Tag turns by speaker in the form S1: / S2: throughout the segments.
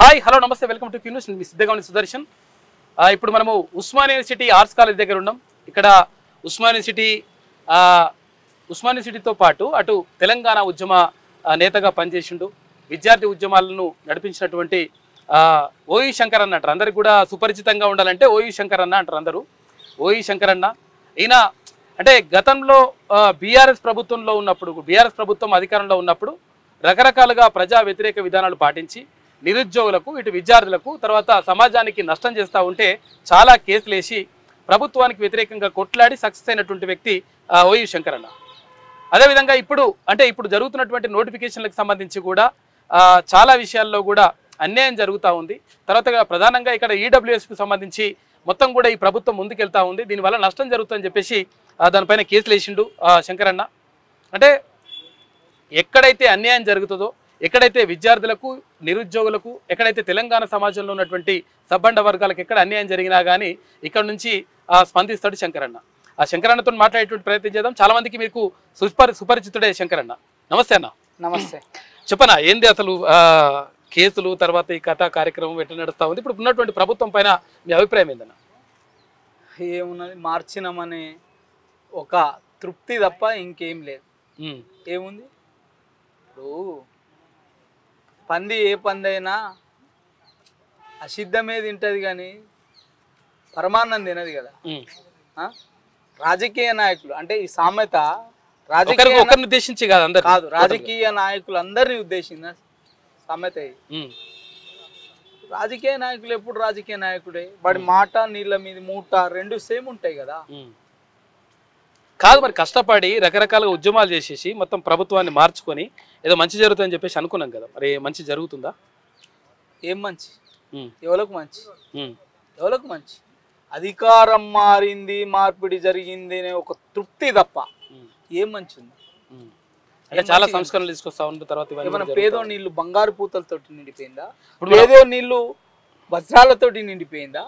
S1: Hi hello నమస్తే welcome to Q news. మీ సిద్ధగౌని సుదర్శన్. ఇప్పుడు మనము ఉస్మానియా యూనివర్సిటీ ఆర్ట్స్ కాలేజ్ దగ్గర ఉన్నాం. ఇక్కడ ఉస్మానియా యూనివర్సిటీతో పాటు అటు తెలంగాణ ఉద్యమ నేతగా పనిచేసిండు, విద్యార్థి ఉద్యమాలను నడిపించినటువంటి ఓయి శంకర్ అన్న అంటారు. అందరికి కూడా సుపరిచితంగా ఉండాలంటే ఓయి శంకర్ అన్న అంటారు అందరూ. ఓయి శంకర్ అన్న ఈయన అంటే గతంలో బీఆర్ఎస్ ప్రభుత్వంలో ఉన్నప్పుడు, బీఆర్ఎస్ ప్రభుత్వం అధికారంలో ఉన్నప్పుడు రకరకాలుగా ప్రజా వ్యతిరేక విధానాలు పాటించి నిరుద్యోగులకు, ఇటు విద్యార్థులకు, తర్వాత సమాజానికి నష్టం చేస్తూ ఉంటే చాలా కేసులు వేసి ప్రభుత్వానికి వ్యతిరేకంగా కొట్లాడి సక్సెస్ అయినటువంటి వ్యక్తి ఓయి శంకర్ అన్న. అదేవిధంగా ఇప్పుడు జరుగుతున్నటువంటి నోటిఫికేషన్లకు సంబంధించి కూడా చాలా విషయాల్లో కూడా అన్యాయం జరుగుతూ ఉంది. తర్వాత ప్రధానంగా ఇక్కడ ఈడబ్ల్యూఎస్కి సంబంధించి మొత్తం కూడా ఈ ప్రభుత్వం ముందుకెళ్తూ ఉంది, దీనివల్ల నష్టం జరుగుతుందని చెప్పేసి దానిపైన కేసులు వేసిండు శంకర్ అన్న. అంటే ఎక్కడైతే అన్యాయం జరుగుతుందో, ఎక్కడైతే విద్యార్థులకు, నిరుద్యోగులకు, ఎక్కడైతే తెలంగాణ సమాజంలో ఉన్నటువంటి సబ్బండ వర్గాలకు ఎక్కడ అన్యాయం జరిగినా కానీ ఇక్కడ నుంచి స్పందిస్తాడు శంకరన్న. ఆ శంకరన్నతో మాట్లాడేటువంటి ప్రయత్నం చేద్దాం. చాలా మందికి మీకు సుపరిచితుడే శంకరన్న. నమస్తే అన్న.
S2: నమస్తే.
S1: చెప్పనా ఏంది అసలు కేసులు, తర్వాత ఈ కథా కార్యక్రమం ఎట్లా నడుస్తూ ఉంది, ఇప్పుడు ఉన్నటువంటి ప్రభుత్వం పైన మీ అభిప్రాయం ఏందన్న?
S2: ఏమున్నది, మార్చినామనే ఒక తృప్తి తప్ప ఇంకేం లేదు. ఏముంది, ఇప్పుడు పంది ఏ పంది అయినా అసిద్ధమే తింటది కానీ పరమాన్నం తినది కదా. రాజకీయ నాయకులు అంటే ఈ సామెత
S1: ఒకరిని ఉద్దేశించి కాదు,
S2: రాజకీయ నాయకులు అందరినీ ఉద్దేశించిన సామెత. రాజకీయ నాయకులు ఎప్పుడు రాజకీయ నాయకుడే, వాడి మాట నీళ్ళ మీద మూట రెండు సేమ్ ఉంటాయి కదా.
S1: కాదు మరి కష్టపడి రకరకాలుగా ఉద్యమాలు చేసేసి మొత్తం ప్రభుత్వాన్ని మార్చుకొని ఏదో మంచి జరుగుతుందని చెప్పేసి అనుకున్నాం కదా, మరి మంచి జరుగుతుందా?
S2: ఏం మంచి, ఎవరికి మంచి, ఎవరికి మంచి? అధికారం మారింది, మార్పిడి జరిగింది అనే ఒక తృప్తి తప్ప ఏం మంచి ఉంది?
S1: అంటే చాలా సంస్కరణలు తీసుకొస్తా ఉన్న తర్వాత
S2: ఏమైనా పేదో నీళ్లు బంగారు పూతలతోటి నిండిపోయిందా? పేదో నీళ్లు వజ్రాలతోటి నిండిపోయిందా?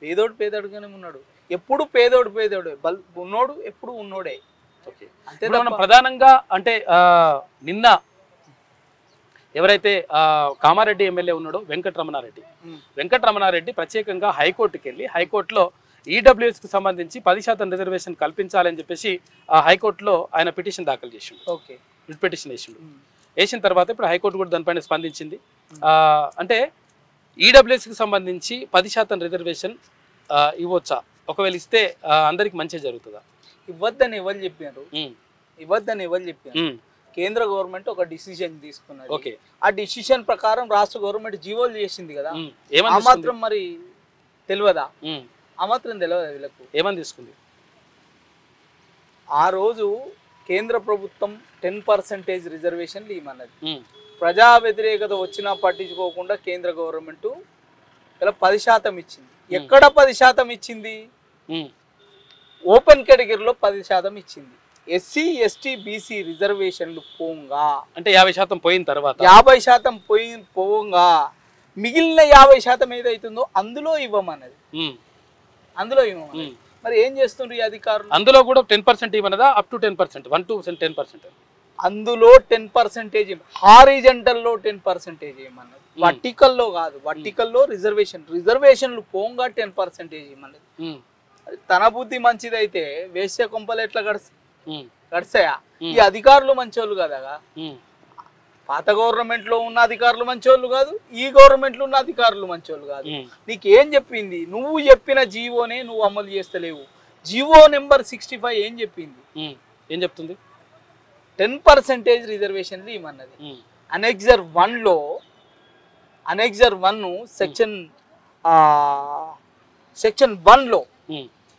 S2: పేదోడు పేదోడుగానే ఉన్నాడు, ఎప్పుడు పేదోడు పేదోడే, ఉన్నోడు ఎప్పుడు ఉన్నోడే.
S1: అంతే. మనం ప్రధానంగా అంటే నిన్న ఎవరైతే కామారెడ్డి ఎమ్మెల్యే ఉన్నాడో వెంకటరమణారెడ్డి ప్రత్యేకంగా హైకోర్టుకి వెళ్ళి హైకోర్టులో ఈడబ్ల్యూఎస్కి సంబంధించి 10% రిజర్వేషన్ కల్పించాలని చెప్పేసి హైకోర్టులో ఆయన పిటిషన్ దాఖలు చేసిండు.
S2: ఓకే,
S1: పిటిషన్ వేసిన తర్వాత ఇప్పుడు హైకోర్టు కూడా దానిపైన స్పందించింది. అంటే ఈడబ్ల్యూఎస్కి సంబంధించి 10% రిజర్వేషన్ ఇవ్వచ్చా, ఒకవేళ ఇస్తే అందరికి మంచి జరుగుతుందా?
S2: ఇవ్వద్దని ఎవరు చెప్పారు? ఇవ్వద్దని ఎవరు చెప్పారు? కేంద్ర గవర్నమెంట్ ఒక డిసిషన్ తీసుకున్నది.
S1: ఓకే,
S2: ఆ డిసిషన్ ప్రకారం రాష్ట్ర గవర్నమెంట్ జీవోలు చేసింది కదా. ఆ మాత్రం మరి తెలియదా? ఆ మాత్రం తెలియదా వీళ్ళకు?
S1: ఏమని తీసుకుంది?
S2: ఆ రోజు కేంద్ర ప్రభుత్వం 10% రిజర్వేషన్లు ఇవ్వమన్నది. ప్రజా వ్యతిరేకత వచ్చినా పట్టించుకోకుండా కేంద్ర గవర్నమెంట్ ఇలా 10% ఇచ్చింది. ఎక్కడ 10% ఇచ్చింది? ఓపెన్ కేటగిరీలో 10% ఇచ్చింది. ఎస్సీ ఎస్టీ బీసీ రిజర్వేషన్లు పోంగా
S1: అంటే 50% పోయిన తర్వాత
S2: 50% పోంగా మిగిలిన 50% ఏదైతుందో అందులో ఇవ్వమన్నది. మరి ఏం చేస్తుండ్రు ఈ అధికారులు?
S1: అందులో కూడా 10% ఇవ్వనదా? Up to 10%, 1 to 10%.
S2: అందులో 10% హారిజంటల్లో 10% ఇవ్వమన్నది, వర్టికల్లో కాదు. వర్టికల్లో రిజర్వేషన్లు పోంగా 10% ఇవ్వమన్నది. తన బుద్ధి మంచిదైతే వేశ్య కొంపలు ఎట్లా గడిచాయా? ఈ అధికారులు మంచోళ్ళు కదా. పాత గవర్నమెంట్ లో ఉన్న అధికారులు మంచోళ్ళు కాదు, ఈ గవర్నమెంట్ లో ఉన్న అధికారులు మంచోళ్ళు కాదు. నీకేం చెప్పింది? నువ్వు చెప్పిన జీవోనే నువ్వు అమలు చేస్తలేవు. జీవో నెంబర్ 65 ఏం చెప్పింది?
S1: ఏం చెప్తుంది?
S2: 10% రిజర్వేషన్లు ఇవ్వమన్నది. అనెక్సర్ 1 సెక్షన్ 1 లో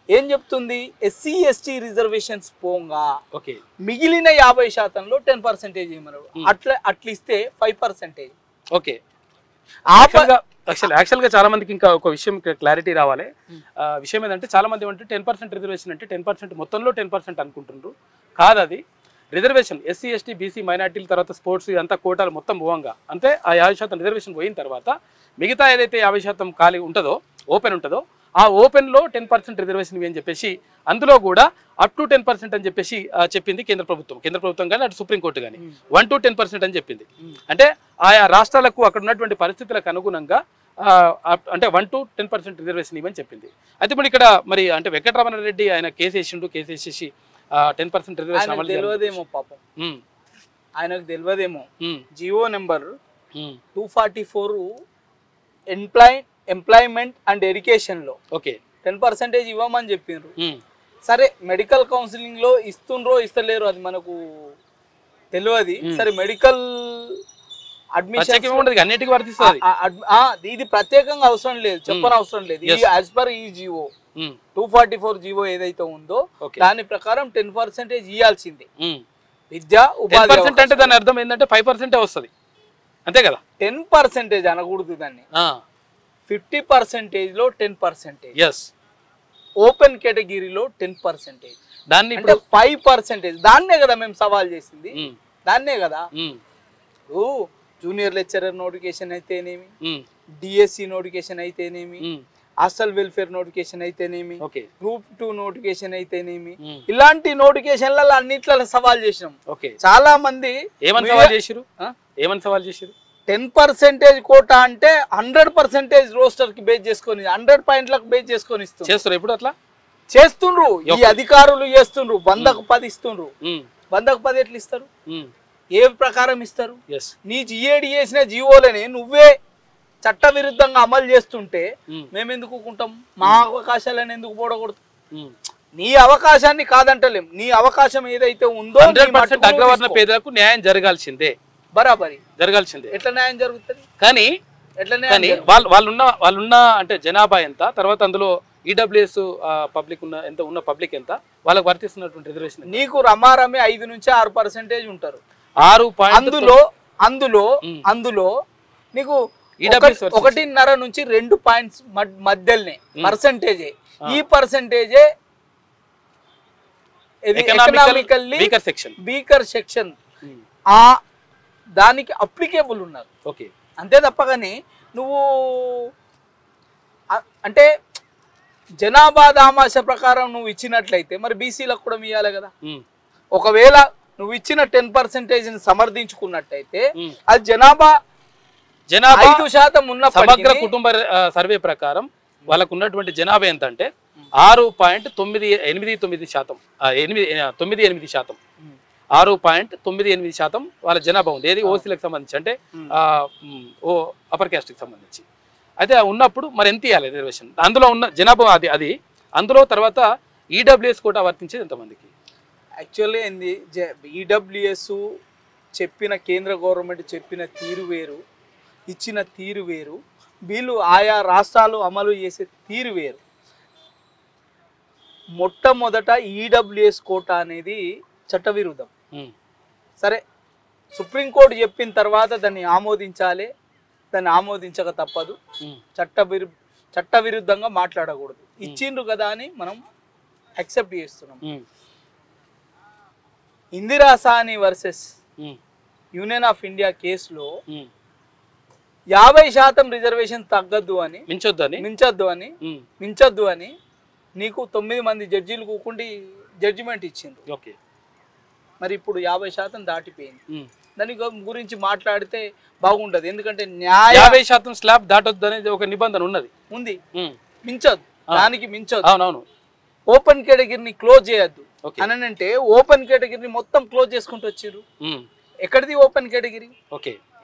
S2: ఏం చెప్తుంది? ఎస్సీ ఎస్టీ రిజర్వేషన్స్ పోంగా మిగిలిన 50%లో 10% ఇవ్వమన్నారు. అట్లా ఇస్తే 5%.
S1: ఓకే, యాక్చువల్గా చాలా మందికి ఇంకా ఒక విషయం క్లారిటీ రావాలి. విషయం ఏంటంటే చాలా మంది అంటే 10% రిజర్వేషన్ అంటే 10% మొత్తంలో 10% అనుకుంటున్నారు. కాదు, అది రిజర్వేషన్ ఎస్సీ ఎస్టీ బీసీ మైనార్టీల తర్వాత స్పోర్ట్స్ ఇదంతా కోటాలు మొత్తం పోవంగా అంతే. ఆ 50% రిజర్వేషన్ పోయిన తర్వాత మిగతా ఏదైతే 50% ఖాళీ ఉంటుందో, ఓపెన్ ఉంటుందో, ఆ ఓపెన్లో 10% రిజర్వేషన్ ఇవి అని చెప్పేసి అందులో కూడా అప్ టు 10% అని చెప్పేసి చెప్పింది కేంద్ర ప్రభుత్వం కానీ అటు సుప్రీంకోర్టు కానీ 1 to 10% అని చెప్పింది. అంటే ఆయా రాష్ట్రాలకు అక్కడ ఉన్నటువంటి పరిస్థితులకు అనుగుణంగా అంటే 1 to 10% రిజర్వేషన్ ఇవ్వని చెప్పింది. అయితే ఇప్పుడు ఇక్కడ మరి అంటే వెంకటరమణారెడ్డి ఆయన కేసు వేసేసి 10% రిజర్వేషన్ అమలు
S2: తెలియదేమో పాపం, ఆయనకు తెలియదేమో. GO number 244 employment and education లో 10% ఇవ్వమని చెప్పిండ్రు. సరే మెడికల్ కౌన్సిలింగ్ లో ఇస్తుండ్రో ఇస్తలేరు అది మనకు తెలియదు. సరే మెడికల్ అడ్మిషన్ ఇది ప్రత్యేకంగా అవసరం లేదు, చెప్పని అవసరం లేదు. ఇది యాజ్ పర్ ఈ జియో 244 జియో ఏదైతే ఉందో దాని ప్రకారం 10% ఇవ్వాల్సిందే. విద్యా ఉపాధి
S1: అంటే దాని అర్థం ఏంటంటే 5% వస్తుంది అంతే కదా.
S2: 10% అనకూడదు దాన్ని, 50% లో 10%, ఓపెన్ కేటగిరీలో 10%, దాన్ని అంటే 5%. దాన్నే కదా మేము సవాల్ చేసింది, దాన్నే కదా. జూనియర్ లెక్చరర్ నోటిఫికేషన్ అయితేనేమి, డిఎస్సి నోటిఫికేషన్ అయితేనేమి, హాస్టల్ వెల్ఫేర్ నోటిఫికేషన్ అయితేనేమి, గ్రూప్ 2 నోటిఫికేషన్ అయితేనేమి, ఇలాంటి నోటిఫికేషన్లలో అన్నిట్లలో సవాల్ చేసినాం. చాలా మంది
S1: ఏమని సవాల్ చేసిరు
S2: 10% కోటా అంటే 100% రోస్టర్ కి బేస్ చేసుకొని 100 పాయింట్లకు బేస్ చేసుకొని
S1: చేస్తారు. ఇప్పుడు అట్లా
S2: చేస్తుండ్రు ఈ అధికారులు, చేస్తుండ్రు. 100కు 10 ఇస్తుండ్రు. 100కు 10 ఎట్లా ఇస్తారు, ఏ ప్రకారం ఇస్తారు? నీ జిఏడి చేసిన జియోలని నువ్వే చట్ట విరుద్ధంగా అమలు చేస్తుంటే మేము ఎందుకు ఊకుంటాం? మా అవకాశాలను ఎందుకు పోడకూడదు? నీ అవకాశాన్ని కాదంటలేం, నీ అవకాశం ఏదైతే ఉందో
S1: అగ్రవర్ణ పేదలకు న్యాయం జరగాల్సిందే,
S2: బరాబరి
S1: జరగాల్సిందే.
S2: ఎట్లా న్యాయం జరుగుతుంది?
S1: కానీ వాళ్ళున్న అంటే జనాభా ఎంత, తర్వాత అందులో ఈడబ్ల్యూఎస్ పబ్లిక్ ఎంత ఉన్న పబ్లిక్ ఎంత, వాళ్ళకి వర్తిస్తున్నటువంటి రిజర్వేషన్
S2: నీకు రమారమి 5 నుంచి 6% ఉంటారు.
S1: 6
S2: అందులో నీకు 1.5 నుంచి 2 పాయింట్స్ మధ్యలోనే పర్సెంటేజ్. ఈ పర్సెంటేజే ఎకనామికల్లీ వీకర్ సెక్షన్ దానికి అప్లికేబుల్ ఉన్నారు. అంతే తప్పగాని నువ్వు అంటే జనాభా దామాష ప్రకారం నువ్వు ఇచ్చినట్లయితే మరి బీసీలకు కూడా ఇవ్వాలి కదా. ఒకవేళ నువ్వు ఇచ్చిన 10% సమర్థించుకున్నట్టయితే అది జనాభా 5% ఉన్న
S1: సమగ్ర కుటుంబ సర్వే ప్రకారం వాళ్ళకు ఉన్నటువంటి జనాభా ఎంత అంటే 6.98%, 6.98% వాళ్ళ జనాభా ఉంది. ఏది ఓసీలకు సంబంధించి అంటే అప్పర్ క్యాస్ట్కి సంబంధించి. అయితే ఉన్నప్పుడు మరి ఎంత ఇవ్వాలి రిజర్వేషన్? అందులో ఉన్న జనాభా అది అందులో తర్వాత ఈడబ్ల్యూఎస్ కోటా వర్తించేది ఎంతమందికి?
S2: యాక్చువల్లీ ఏంది, ఈడబ్ల్యూఎస్ చెప్పిన కేంద్ర గవర్నమెంట్ చెప్పిన తీరు వేరు, ఇచ్చిన తీరు వేరు, వీళ్ళు ఆయా రాష్ట్రాలు అమలు చేసే తీరు వేరు. మొట్టమొదట ఈడబ్ల్యూఎస్ కోటా అనేది చట్టవిరుద్ధం. సరే సుప్రీంకోర్టు చెప్పిన తర్వాత దాన్ని ఆమోదించాలి, దాన్ని ఆమోదించక తప్పదు. చట్టవిరుద్ధంగా మాట్లాడకూడదు. ఇచ్చిండ్రు కదా అని మనం యాక్సెప్ట్ చేస్తున్నాం. Indira Sawhney versus union of India కేసులో 50% రిజర్వేషన్ తగ్గద్దు అని, మించొద్దు అని నీకు 9 మంది జడ్జీలు కూకుండి జడ్జిమెంట్ ఇచ్చిండ్రు. మరి ఇప్పుడు 50% దాటిపోయింది. దాని గురించి మాట్లాడితే బాగుంటది. ఎందుకంటే
S1: 50% స్లాబ్ దాటొద్దు అనేది ఒక నిబంధన ఉంది.
S2: మించొద్దు, దానికి మించొద్దు. అవునవును. ఓపెన్ కేటగిరీని క్లోజ్ చేయొద్దు అని అంటే ఓపెన్ కేటగిరీని మొత్తం క్లోజ్ చేసుకుంటూ వచ్చారు. ఎక్కడిది ఓపెన్ కేటగిరీ?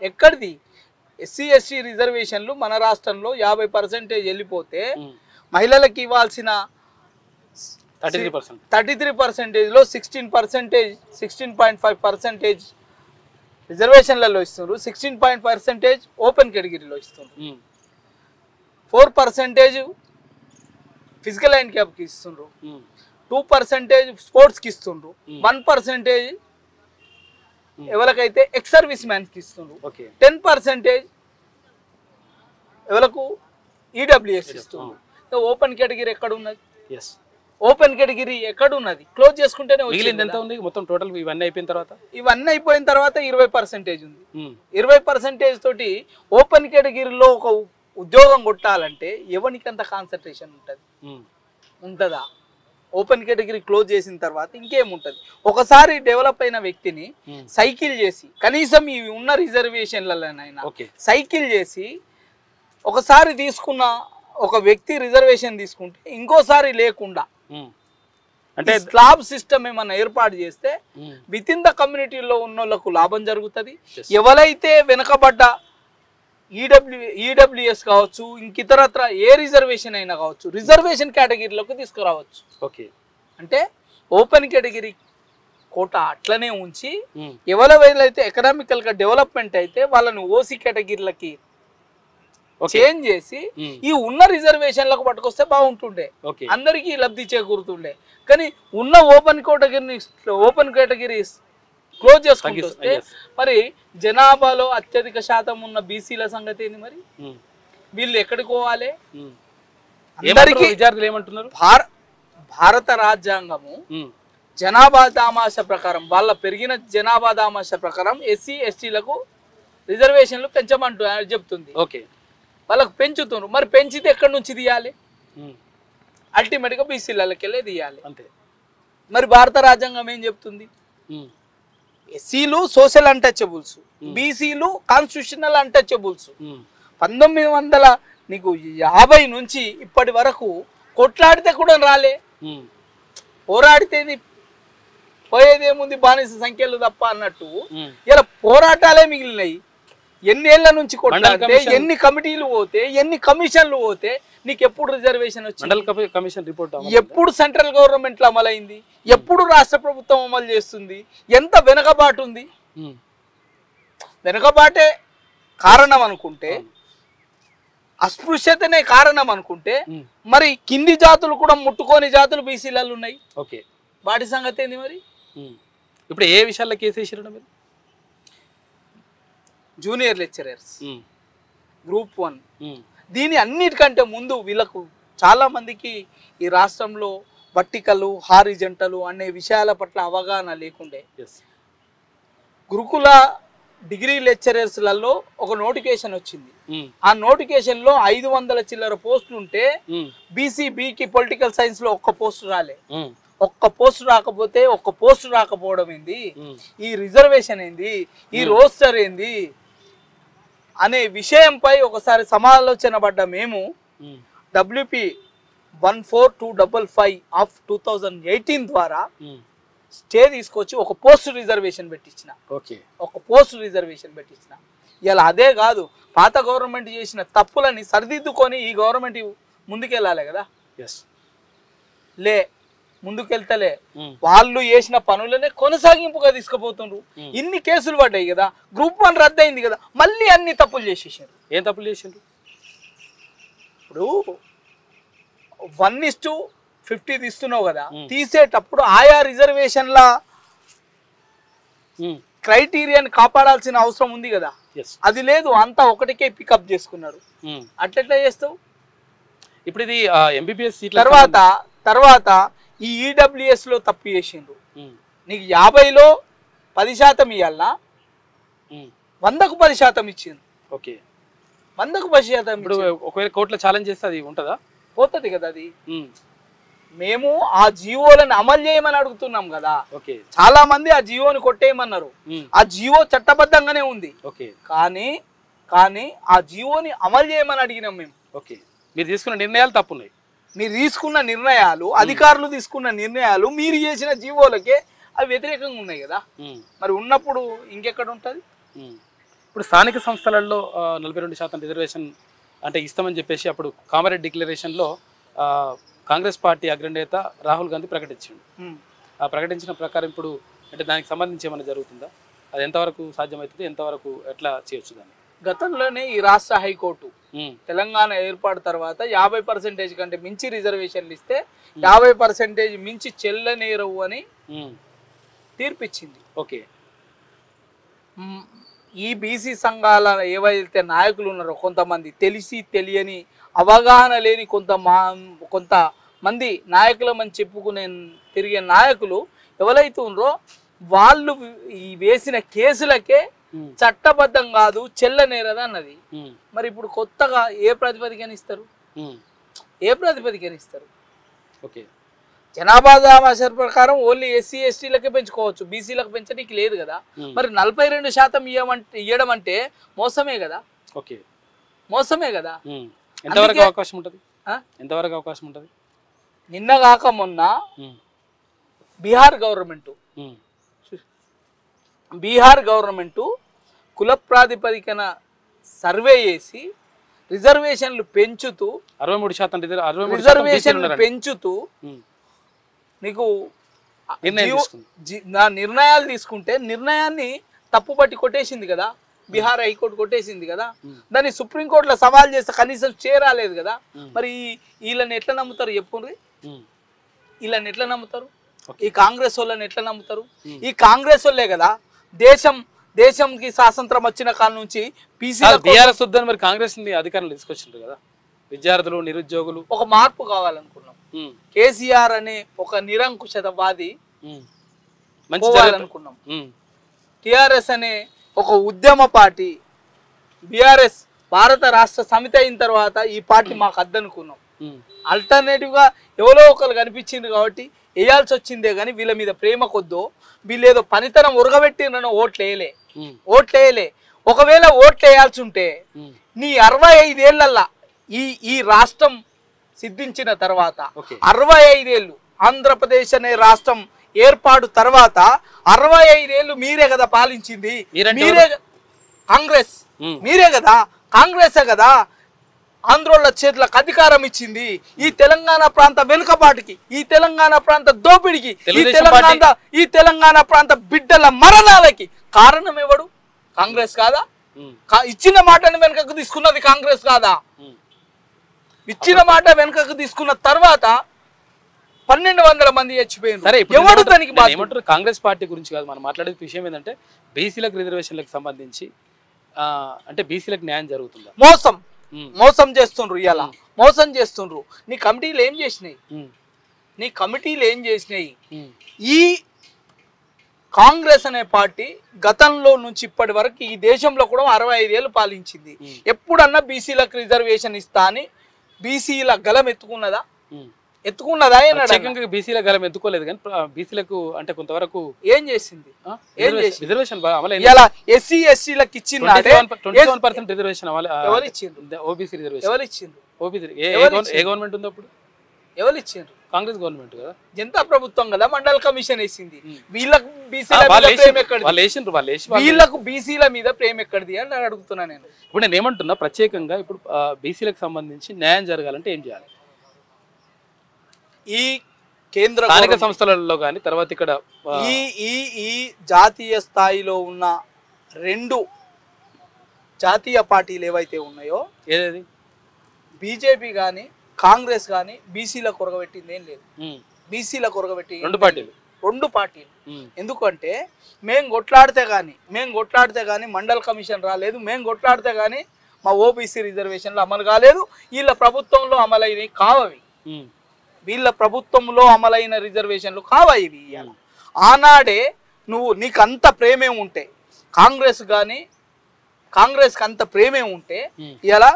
S2: ఎక్కడిది? ఎస్సీ ఎస్టీ రిజర్వేషన్లు మన రాష్ట్రంలో 50% వెళ్ళిపోతే మహిళలకు ఇవ్వాల్సిన 33%లో 16.5% రిజర్వేషన్లలో ఇస్తున్నారు. 16% ఓపెన్ కేటగిరీలో ఇస్తున్నారు. 4% ఫిజికల్ హ్యాండిక్యాప్కి ఇస్తున్నారు. 2% స్పోర్ట్స్కి ఇస్తున్నారు. 1% ఎవరికైతే ఎక్స్ సర్వీస్ మ్యాన్స్కి ఇస్తున్నారు. 10% ఎవరికి ఈడబ్ల్యూఎస్ ఇస్తున్నారు. ఓపెన్ కేటగిరీ ఎక్కడ ఉన్నది? ఓపెన్ కేటగిరీ ఎక్కడ ఉన్నది? క్లోజ్ చేసుకుంటేనే
S1: ఎంత ఉంది మొత్తం టోటల్? ఇవన్నీ అయిపోయిన తర్వాత
S2: 20% ఉంది. 20% తోటి ఓపెన్ కేటగిరీలో ఒక ఉద్యోగం కొట్టాలంటే ఎవరికంత కాన్సన్ట్రేషన్ ఉంటుంది? ఉంటుందా? ఓపెన్ కేటగిరీ క్లోజ్ చేసిన తర్వాత ఇంకేముంటుంది? ఒకసారి డెవలప్ అయిన వ్యక్తిని సైకిల్ చేసి కనీసం ఇవి ఉన్న రిజర్వేషన్లలోనైనా సైకిల్ చేసి ఒకసారి తీసుకున్న ఒక వ్యక్తి రిజర్వేషన్ తీసుకుంటే ఇంకోసారి లేకుండా అంటే స్లాబ్ సిస్టమ్ ఏమన్నా ఏర్పాటు చేస్తే విత్ ఇన్ ద కమ్యూనిటీలో ఉన్న వాళ్ళకు లాభం జరుగుతుంది. ఎవరైతే వెనకబడ్డ ఈడబ్ల్యూఎస్ కావచ్చు, ఇంకితరత్ర ఏ రిజర్వేషన్ అయినా కావచ్చు, రిజర్వేషన్ కేటగిరీలోకి తీసుకురావచ్చు. ఓకే, అంటే ఓపెన్ కేటగిరీ కోట అట్లనే ఉంచి ఎవరైతే ఎకనామికల్ గా డెవలప్మెంట్ అయితే వాళ్ళని ఓసీ కేటగిరీలకి చేంజ్ చేసి ఈ ఉన్న రిజర్వేషన్లకు పట్టుకొస్తే బాగుంటుండే, అందరికీ లబ్ధి చేకూరుతుండే. కానీ ఉన్న ఓపెన్ కేటగిరీస్ క్లోజ్ చేసుకుంటే మరి జనాభాలో అత్యధిక శాతం ఉన్న బీసీల సంగతి ఏంది? మరి వీళ్ళు ఎక్కడికి పోవాలి? అందరికీ ఏమంటున్నారు? భారత రాజ్యాంగము జనాభా దామాష ప్రకారం, వాళ్ళ పెరిగిన జనాభా దామాష ప్రకారం ఎస్సీ ఎస్టీలకు రిజర్వేషన్లు పెంచమంటూ చెప్తుంది. ఓకే, వాళ్ళకు పెంచుతున్నారు. మరి పెంచితే ఎక్కడి నుంచి తీయాలి? అల్టిమేట్గా బీసీలకి వెళ్ళే తీయాలి అంతే. మరి భారత రాజ్యాంగం ఏం చెప్తుంది? ఎస్సీలు సోషల్ అన్టచబుల్స్, బీసీలు కాన్స్టిట్యూషనల్ అన్టచబుల్స్. 1950 నుంచి ఇప్పటి వరకు కొట్లాడితే కూడా రాలే, పోరాడితే పోయేదేముంది, బానిస సంఖ్యలు తప్ప అన్నట్టు ఇలా పోరాటాలే మిగిలినాయి. ఎన్నేళ్ల నుంచి కొట్లాడితే, ఎన్ని కమిటీలు పోతే, ఎన్ని కమిషన్లు పోతే నీకు ఎప్పుడు రిజర్వేషన్ వచ్చింది? కమిషన్ రిపోర్ట్ ఎప్పుడు సెంట్రల్ గవర్నమెంట్ లో అమలైంది? ఎప్పుడు రాష్ట్ర ప్రభుత్వం అమలు చేస్తుంది? ఎంత వెనకబాటు ఉంది? వెనకబాటే కారణం అనుకుంటే, అస్పృశ్యతనే కారణం అనుకుంటే, మరి కింది జాతులు కూడా ముట్టుకోని జాతులు బీసీలలో ఉన్నాయి. ఓకే, వాటి సంగతి ఏంది? మరి ఇప్పుడు ఏ విషయాల్లో కేసు వేసారు మీరు? Junior lecturers, group 1. దీని అన్నిటికంటే ముందు వీళ్ళకు చాలా మందికి ఈ రాష్ట్రంలో వర్టికలు, హారిజంటలు అనే విషయాల పట్ల అవగాహన లేకుండే. గురుకుల డిగ్రీ లెక్చరర్స్లలో ఒక నోటిఫికేషన్ వచ్చింది. ఆ నోటిఫికేషన్ లో 500 చిల్లర పోస్టులు ఉంటే బీసీబీకి పొలిటికల్ సైన్స్ లో ఒక్క పోస్ట్ రాలే. ఒక్క పోస్ట్ రాకపోతే ఒక్క పోస్ట్ రాకపోవడం ఏంది, ఈ రిజర్వేషన్ ఏంది, ఈ రోస్టర్ ఏంది అనే విషయంపై ఒకసారి సమాలోచన పడ్డ మేము WP 14255 ఆఫ్ 2018 ద్వారా స్టే తీసుకొచ్చి ఒక పోస్ట్ రిజర్వేషన్ పెట్టించిన. ఒక పోస్ట్ రిజర్వేషన్ పెట్టించిన. ఇలా అదే కాదు, పాత గవర్నమెంట్ చేసిన తప్పులని సరిదిద్దుకొని ఈ గవర్నమెంట్ ముందుకెళ్ళాలి కదా. ముందుకెళ్తలే, వాళ్ళు చేసిన పనులనే కొనసాగింపుగా తీసుకుపోతుండ్రు. ఇన్ని కేసులు పడ్డాయి కదా, గ్రూప్ 1 రద్దు అయింది కదా, మళ్ళీ అన్ని తప్పులు చేసేసారు. ఏం తప్పులు చేసిండ్రు? ఇప్పుడు 1:50 తీస్తున్నావు కదా, తీసేటప్పుడు ఆయా రిజర్వేషన్ల క్రైటీరియాని కాపాడాల్సిన అవసరం ఉంది కదా, అది లేదు. అంతా ఒకటికే పికప్ చేసుకున్నారు. అట్లెట్లా చేస్తావు? ఇప్పుడు ఇది ఎంబీబీఎస్ తర్వాత ఈ ఈడబ్ల్యూఎస్ లో తప్పు చేసిండ్రు. నీకు 50లో 10% ఇవ్వాలన్నా 100కు 10% ఇచ్చిండ్రు. ఓకే, 100కు 10%. ఇప్పుడు ఒకవేళ కోర్టులో ఛాలెంజ్ చేస్తే అది ఉంటుందా? పోతుంది కదా. అది మేము ఆ జీవోలను అమలు చేయమని అడుగుతున్నాం కదా. చాలా మంది ఆ జీవోని కొట్టేయమన్నారు. ఆ జీవో చట్టబద్ధంగానే ఉంది, కానీ ఆ జీవోని అమలు చేయమని అడిగినాం మేము. ఓకే, మీరు తీసుకున్న నిర్ణయాలు తప్పున్నాయి. మీరు తీసుకున్న నిర్ణయాలు, అధికారులు తీసుకున్న నిర్ణయాలు మీరు చేసిన జీవోలకే అవి వ్యతిరేకంగా ఉన్నాయి కదా. మరి ఉన్నప్పుడు ఇంకెక్కడ ఉంటుంది? ఇప్పుడు స్థానిక సంస్థలలో 42% రిజర్వేషన్ అంటే ఇస్తామని చెప్పేసి అప్పుడు కామారెడ్డి డిక్లరేషన్లో కాంగ్రెస్ పార్టీ అగ్రనేత రాహుల్ గాంధీ ప్రకటించిండు. ఆ ప్రకటించిన ప్రకారం ఇప్పుడు అంటే దానికి సంబంధించి ఏమైనా జరుగుతుందా? అది ఎంతవరకు సాధ్యమవుతుంది, ఎంతవరకు ఎట్లా చేయొచ్చు దాన్ని? గతంలోనే ఈ రాష్ట్ర హైకోర్టు తెలంగాణ ఏర్పాటు తర్వాత 50% కంటే మించి రిజర్వేషన్లు ఇస్తే 50% మించి చెల్లనేరవు అని తీర్పిచ్చింది. ఓకే, ఈ బీసీ సంఘాల ఏవైతే నాయకులు ఉన్నారో కొంతమంది తెలిసి తెలియని అవగాహన లేని కొంతమంది నాయకులమని చెప్పుకునే తిరిగే నాయకులు ఎవరైతే ఉన్నారో వాళ్ళు ఈ వేసిన కేసులకే చట్టబద్ధం కాదు, చెల్లనేరదు అన్నది. మరి ఇప్పుడు కొత్తగా ఏ ప్రాతిపదికన ఇస్తారు? ఏ ప్రాతిపదికన ఇస్తారు?
S1: ఓకే,
S2: జనాభా సమాచారం ప్రకారం ఓన్లీ ఎస్సీ ఎస్టీలకే పెంచుకోవచ్చు, బీసీలకు పెంచడానికి లేదు కదా. మరి 42% ఇవ్వడం అంటే మోసమే కదా.
S1: ఓకే,
S2: మోసమే కదా.
S1: ఎంతవరకు అవకాశం ఉంటుంది? ఎంతవరకు అవకాశం ఉంటుంది?
S2: నిన్న కాక మొన్న బీహార్ గవర్నమెంట్ కుల ప్రాతిపదికన సర్వే చేసి రిజర్వేషన్లు పెంచుతూ
S1: 63%
S2: రిజర్వేషన్లు పెంచుతూ నీకు నిర్ణయాలు తీసుకుంటే నిర్ణయాన్ని తప్పుపట్టి కొట్టేసింది కదా. బీహార్ హైకోర్టు కొట్టేసింది కదా. దాన్ని సుప్రీంకోర్టులో సవాల్ చేస్తే కనీసం చేరాలేదు కదా. మరి వీళ్ళని ఎట్లా నమ్ముతారు చెప్పుండ్రి? వీళ్ళని ఎట్లా నమ్ముతారు? ఈ కాంగ్రెస్ వాళ్ళని ఎట్లా నమ్ముతారు? ఈ కాంగ్రెస్ వాళ్ళే కదా దేశంకి స్వాతంత్రం వచ్చిన కాలం నుంచి
S1: బీఆర్ఎస్ వద్దని మరి కాంగ్రెస్ అధికారులు తీసుకొచ్చిండ్రు కదా. విద్యార్థులు, నిరుద్యోగులు
S2: ఒక మార్పు కావాలనుకున్నాం. కేసీఆర్ అనే ఒక నిరంకుశవాది పోవాలనుకున్నాం. టిఆర్ఎస్ అనే ఒక ఉద్యమ పార్టీ, బీఆర్ఎస్ భారత రాష్ట్ర సమితి అయిన తర్వాత ఈ పార్టీ మాకు అద్దనుకున్నాం. ఆల్టర్నేటివ్ గా ఎవరో ఒకరు కనిపించింది కాబట్టి వేయాల్సి వచ్చిందే గానీ వీళ్ళ మీద ప్రేమ కొద్దో వీళ్ళు ఏదో పనితనం ఉరగబెట్టిండ్రనో ఓట్లేయలే. ఒకవేళ ఓట్లు వేయాల్సి ఉంటే నీ 65 ఏళ్లల్లా ఈ రాష్ట్రం సిద్ధించిన తర్వాత 65 ఏళ్ళు ఆంధ్రప్రదేశ్ అనే రాష్ట్రం ఏర్పాటు తర్వాత 65 ఏళ్ళు మీరే కదా పాలించింది. మీరే కాంగ్రెస్, మీరే కదా కాంగ్రెసే కదా ఆంధ్రోళ్ళ చేతులకు అధికారం ఇచ్చింది. ఈ తెలంగాణ ప్రాంత వెనుకబాటుకి, ఈ తెలంగాణ ప్రాంత దోపిడికి, ఈ తెలంగాణ ప్రాంత బిడ్డల మరణాలకి కారణం ఎవడు? కాంగ్రెస్ కాదా? ఇచ్చిన మాటను వెనుకకు తీసుకున్నది కాంగ్రెస్ కాదా? ఇచ్చిన మాట వెనుకకు తీసుకున్న తర్వాత 1200 మంది చచ్చిపోయింది. ఎవడు దానికి
S1: ఏమంటారు? కాంగ్రెస్ పార్టీ గురించి కాదు మనం మాట్లాడే విషయం ఏంటంటే బీసీలకు రిజర్వేషన్లకు సంబంధించి అంటే బీసీలకు న్యాయం జరుగుతుందా?
S2: మోసం చేస్తుండ్రు. ఇలా మోసం చేస్తుండ్రు. నీ కమిటీలు ఏం చేసినాయి? ఈ కాంగ్రెస్ అనే పార్టీ గతంలో నుంచి ఇప్పటి వరకు ఈ దేశంలో కూడా 65 ఏళ్ళు పాలించింది. ఎప్పుడన్నా బీసీలకు రిజర్వేషన్ ఇస్తా అని బీసీల గలం ఎత్తుకున్నదా?
S1: బీసీల గలం ఎత్తుకోలేదు కానీ బీసీలకు అంటే కొంతవరకు
S2: ఏం చేసింది?
S1: రిజర్వేషన్
S2: ఎస్సీ ఎస్టీలకు ఇచ్చింది.
S1: 21% రిజర్వేషన్ ఓబీసీ రిజర్వేషన్ ఏ గవర్నమెంట్ ఉంది అప్పుడు?
S2: ఎవరు ఇచ్చిండ్రు?
S1: కాంగ్రెస్ గవర్నమెంట్ కదా,
S2: జనతా ప్రభుత్వం కదా. మండల్ కమిషన్ వేసింది. వీళ్ళకు బీసీల మీద ప్రేమ ఎక్కడిది అని అడుగుతున్నా నేను.
S1: ఇప్పుడు నేను ఏమంటున్నా, ప్రత్యేకంగా ఇప్పుడు బీసీలకు సంబంధించి న్యాయం జరగాలంటే ఏం చేయాలి?
S2: ఈ కేంద్ర
S1: స్థానిక సంస్థలలో కానీ తర్వాత ఇక్కడ
S2: ఈ జాతీయ స్థాయిలో ఉన్న 2 జాతీయ పార్టీలు ఏవైతే ఉన్నాయో,
S1: ఏది
S2: బీజేపీ కానీ కాంగ్రెస్ కానీ బీసీల కొరగబెట్టింది ఏం లేదు. బీసీల కొరగబెట్టి 2 పార్టీలు. ఎందుకంటే మేము కొట్లాడితే కానీ మండల్ కమిషన్ రాలేదు, మేము కొట్లాడితే కానీ మా ఓబీసీ రిజర్వేషన్లు అమలు కాలేదు. వీళ్ళ ప్రభుత్వంలో అమలైనవి కావవి. వీళ్ళ ప్రభుత్వంలో అమలైన రిజర్వేషన్లు కావవి. ఆనాడే నీకు అంత ప్రేమే ఉంటే కాంగ్రెస్కి అంత ప్రేమే ఉంటే ఇలా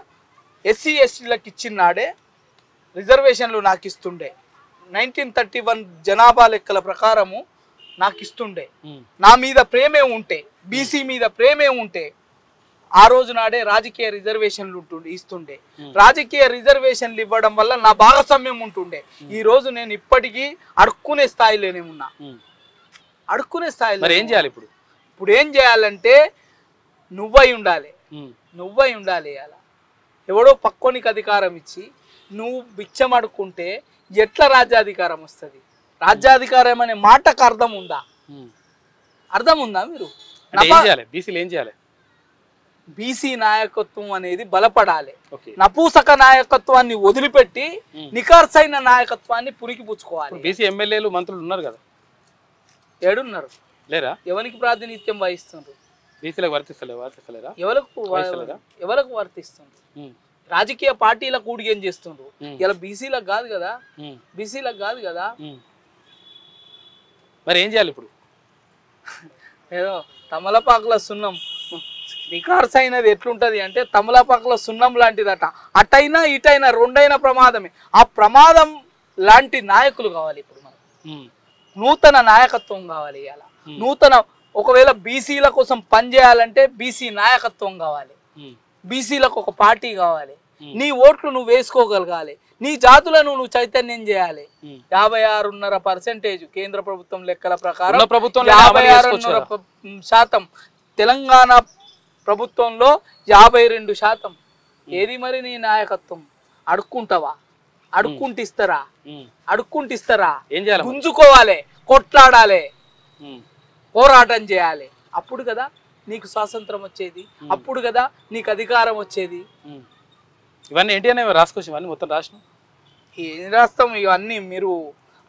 S2: ఎస్సీ ఎస్టీలకు ఇచ్చిన నాడే రిజర్వేషన్లు నాకు ఇస్తుండే. 1931 జనాభా లెక్కల ప్రకారము నాకు ఇస్తుండే. నా మీద ప్రేమే ఉంటే, బీసీ మీద ప్రేమే ఉంటే ఆ రోజు నాడే రాజకీయ రిజర్వేషన్లు ఇస్తుండే. రాజకీయ రిజర్వేషన్లు ఇవ్వడం వల్ల నా భాగస్వామ్యం ఉంటుండే. ఈ రోజు నేను ఇప్పటికీ అడుక్కునే స్థాయిలోనే ఉన్నా. అడుక్కునే స్థాయిలో
S1: ఏం చేయాలి?
S2: ఇప్పుడు ఏం చేయాలంటే నువ్వై ఉండాలి. అలా ఎవడో పక్కోనికి అధికారం ఇచ్చి నువ్వు బిచ్చం అడుక్కుంటే ఎట్లా రాజ్యాధికారం వస్తుంది? రాజ్యాధికారం అనే మాటకు అర్థం ఉందా? మీరు
S1: ఏం చేయాలి?
S2: బీసీ నాయకత్వం అనేది బలపడాలి. నపూసక నాయకత్వాన్ని వదిలిపెట్టి నిఖార్సైన నాయకత్వాన్ని పురికిపుచ్చుకోవాలి.
S1: బీసీ ఎమ్మెల్యేలు, మంత్రులు ఉన్నారు కదా,
S2: ఏడున్నారు?
S1: లేరా?
S2: ఎవరికి ప్రాతినిధ్యం వహిస్తున్నారు?
S1: బీసీలకు వర్తిస్తలేరా?
S2: ఎవరికి వర్తిస్తుంది? రాజకీయ పార్టీల కూడి ఏం చేస్తుండ్రు? ఇలా బీసీలకు కాదు కదా. మరి
S1: ఏం చేయాలి ఇప్పుడు?
S2: ఏదో తమలపాకుల సున్నం నికార్స్ అయినది ఎట్లుంటది అంటే తమలపాకులో సున్నం లాంటిదట. అటైనా ఇటైనా రెండైనా ప్రమాదమే. ఆ ప్రమాదం లాంటి నాయకులు కావాలి ఇప్పుడు మనకు. నూతన నాయకత్వం కావాలి. ఇవాళ నూతన ఒకవేళ బీసీల కోసం పనిచేయాలంటే బీసీ నాయకత్వం కావాలి. బీసీలకు ఒక పార్టీ కావాలి. నీ ఓట్లు నువ్వు వేసుకోగలగాలి. నీ జాతులను నువ్వు చైతన్యం చేయాలి. 56.5% కేంద్ర ప్రభుత్వం లెక్కల ప్రకారం 56.5%. తెలంగాణ ప్రభుత్వంలో 52%. ఏది మరి నీ నాయకత్వం? అడుక్కుంటావా? అడుక్కుంటిస్తారా? ఏం చేయాలి? గుంజుకోవాలి, కొట్లాడాలి, పోరాటం చేయాలి. అప్పుడు కదా నీకు స్వాతంత్రం వచ్చేది. అప్పుడు కదా నీకు అధికారం వచ్చేది.
S1: ఇవన్నీ ఏంటి అని రాసుకోవచ్చు. ఇవన్నీ మొత్తం రాసిన
S2: ఏం రాస్తాం? ఇవన్నీ మీరు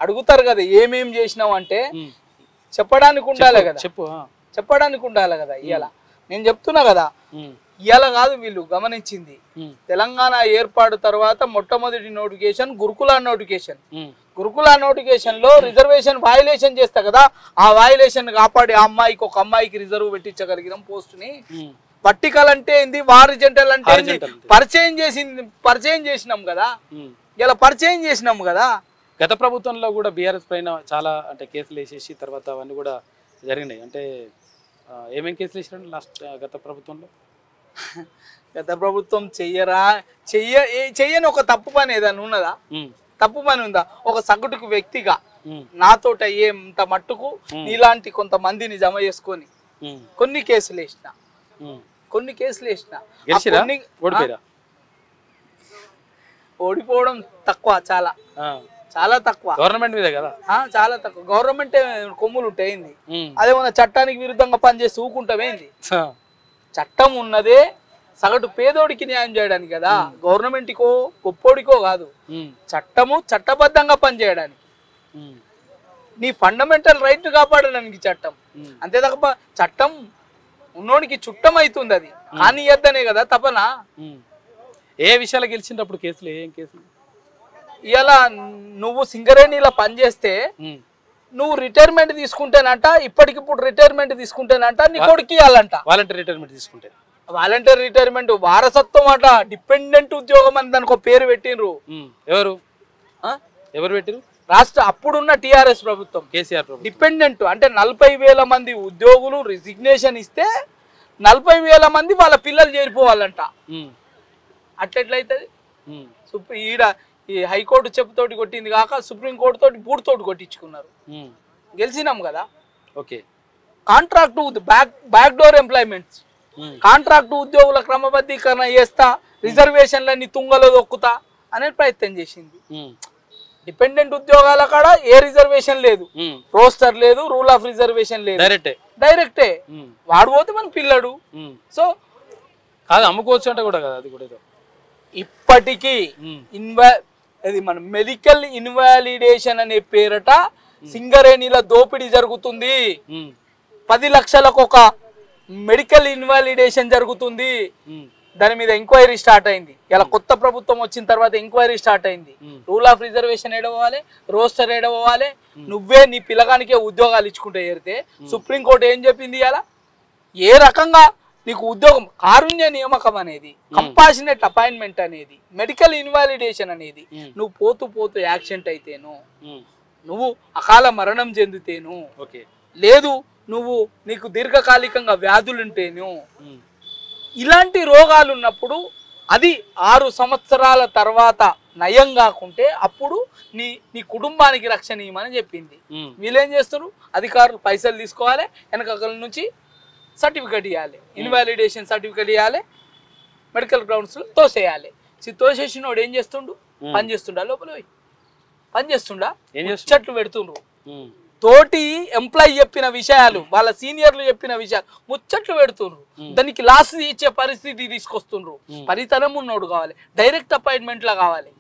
S2: అడుగుతారు కదా ఏమేం చేసినావు అంటే చెప్పడానికి ఉండాలి కదా. చెప్పడానికి ఉండాలి కదా. ఇవాళ నేను చెప్తున్నా కదా, ఇవాళ కాదు వీళ్ళు గమనించింది. తెలంగాణ ఏర్పాటు తర్వాత మొట్టమొదటి నోటిఫికేషన్ గురుకుల నోటిఫికేషన్. గురుకుల నోటిఫికేషన్ లో రిజర్వేషన్ వయలేషన్ చేస్తా కదా, ఆ వయలేషన్ కాపాడి ఆ అమ్మాయికి ఒక అమ్మాయికి రిజర్వ్ పెట్టించగలిగినాం పోస్ట్ ని. వర్టికల్ అంటే ఏంది, హారిజాంటల్ అంటే ఏంది పరిచయం చేసినాం కదా. ఇలా పరిచయం చేసినాం కదా.
S1: గత ప్రభుత్వంలో కూడా బీఆర్ఎస్ పైన చాలా అంటే కేసులు వేసేసి తర్వాత అవన్నీ కూడా జరిగినాయి. అంటే ఏమేం కేసులు వేసినారు లాస్ట్ గత ప్రభుత్వంలో?
S2: గత ప్రభుత్వం చెయ్యని ఒక తప్పు పని ఏదైనా ఉన్నదా? తప్పు పని ఉందా? ఒక సగటుకు వ్యక్తిగా నాతోట అయ్యేంత మట్టుకు నీలాంటి కొంతమందిని జమ చేసుకొని కొన్ని కేసులు వేసిన. ఓడిపోవడం తక్కువ, చాలా తక్కువ.
S1: గవర్నమెంట్ మీద కదా,
S2: చాలా తక్కువ. గవర్నమెంట్ కొమ్ములు ఉంటాయింది. అదేమన్నా చట్టానికి విరుద్ధంగా పనిచేసి ఊకుంటామేంది? చట్టం ఉన్నదే సగటు పేదోడికి న్యాయం చేయడానికి కదా, గవర్నమెంట్కో గొప్పోడికో కాదు. చట్టము చట్టబద్ధంగా పనిచేయడానికి, నీ ఫండమెంటల్ రైట్ కాపాడడానికి చట్టం. అంతే తప్ప చట్టం ఉన్నోడికి చుట్టం అవుతుంది. అది కానీ ఇద్దనే కదా తపన.
S1: ఏ విషయాలు గెలిచినప్పుడు కేసులు? ఏం కేసులు?
S2: ఇలా నువ్వు సింగరేణిలో పనిచేస్తే నువ్వు రిటైర్మెంట్ తీసుకుంటేనంట, ఇప్పటికిప్పుడు రిటైర్మెంట్ తీసుకుంటేనంట నీ కొడుకు ఇవ్వాలంట.
S1: వాలంటీర్ రిటైర్మెంట్ తీసుకుంటే
S2: వాలంటీర్ రిటైర్మెంట్ వారసత్వం అట. డిపెండెంట్ ఉద్యోగం అని దానికి ఒక పేరు పెట్టినరు.
S1: ఎవరు పెట్టిరు?
S2: రాష్ట్ర అప్పుడున్న టిఆర్ఎస్ ప్రభుత్వం,
S1: కేసీఆర్ ప్రభుత్వం.
S2: డిపెండెంట్ అంటే 40,000 మంది ఉద్యోగులు రిజిగ్నేషన్ ఇస్తే 40,000 మంది వాళ్ళ పిల్లలు చేరిపోవాలంట. అట్లెట్లయితుంది? ఈడ ఈ హైకోర్టు చెప్పుతోటి కొట్టింది కాక సుప్రీంకోర్టు తోటి బూడ్తోటి కొట్టించుకున్నారు. గెలిచినాం కదా.
S1: Okay.
S2: Contract back door employments, contract ఉద్యోగుల క్రమబద్ధీకరణ చేస్తా, రిజర్వేషన్లన్నీ తుంగలో దొక్కుతా అనే ప్రయత్నం చేసింది. డిపెండెంట్ ఉద్యోగాల కాడ ఏ రిజర్వేషన్ లేదు, రోస్టర్ లేదు, రూల్ ఆఫ్ రిజర్వేషన్ లేదు, డైరెక్టే. వాడు పోతే మన పిల్లడు. సో
S1: కాదు అమ్ముకోవచ్చు అంటే కూడా కదా. అది కూడా
S2: ఇప్పటికీ అది మన మెడికల్ ఇన్వాలిడేషన్ అనే పేరట సింగరేణిల దోపిడీ జరుగుతుంది. 10 లక్షలకు ఒక మెడికల్ ఇన్వాలిడేషన్ జరుగుతుంది. దాని మీద ఎంక్వైరీ స్టార్ట్ అయింది. ఇలా కొత్త ప్రభుత్వం వచ్చిన తర్వాత ఎంక్వైరీ స్టార్ట్ అయింది. రూల్ ఆఫ్ రిజర్వేషన్ ఏడవాలి, రోస్టర్ ఏడవాలి. నువ్వే నీ పిల్లగానికే ఉద్యోగాలు ఇచ్చుకుంటే ఏరితే సుప్రీంకోర్టు ఏం చెప్పింది? ఇలా ఏ రకంగా నీకు ఉద్యోగం, కారుణ్య నియామకం అనేది, కంపాషనేట్ అపాయింట్మెంట్ అనేది, మెడికల్ ఇన్వాలిడేషన్ అనేది, నువ్వు పోతూ పోతూ యాక్సిడెంట్ అయితేను, నువ్వు అకాల మరణం చెందితేను, లేదు నీకు దీర్ఘకాలికంగా వ్యాధులుంటేను, ఇలాంటి రోగాలు ఉన్నప్పుడు అది 6 సంవత్సరాల తర్వాత నయం కాకుంటే అప్పుడు నీ కుటుంబానికి రక్షణ ఇవ్వమని చెప్పింది. వీళ్ళేం చేస్తారు? అధికారులు పైసలు తీసుకోవాలి, వెనకల నుంచి సర్టిఫికేట్ ఇవ్వాలి, ఇన్వాలిడేషన్ సర్టిఫికేట్ ఇవ్వాలి, మెడికల్ గ్రౌండ్స్లో తోసేయాలి. తోసేసినోడు ఏం చేస్తుండు? పని చేస్తుండా? లోపల పని చేస్తుండా? చెట్లు పెడుతుండ్రు. తోటి ఎంప్లాయీ చెప్పిన విషయాలు, వాళ్ళ సీనియర్లు చెప్పిన విషయాలు ముచ్చట్లు పెడుతుండ్రు. దానికి లాస్ ఇచ్చే పరిస్థితి తీసుకొస్తుండ్రు. పరితనం ఉన్నోడు కావాలి, డైరెక్ట్ అపాయింట్మెంట్ లా కావాలి.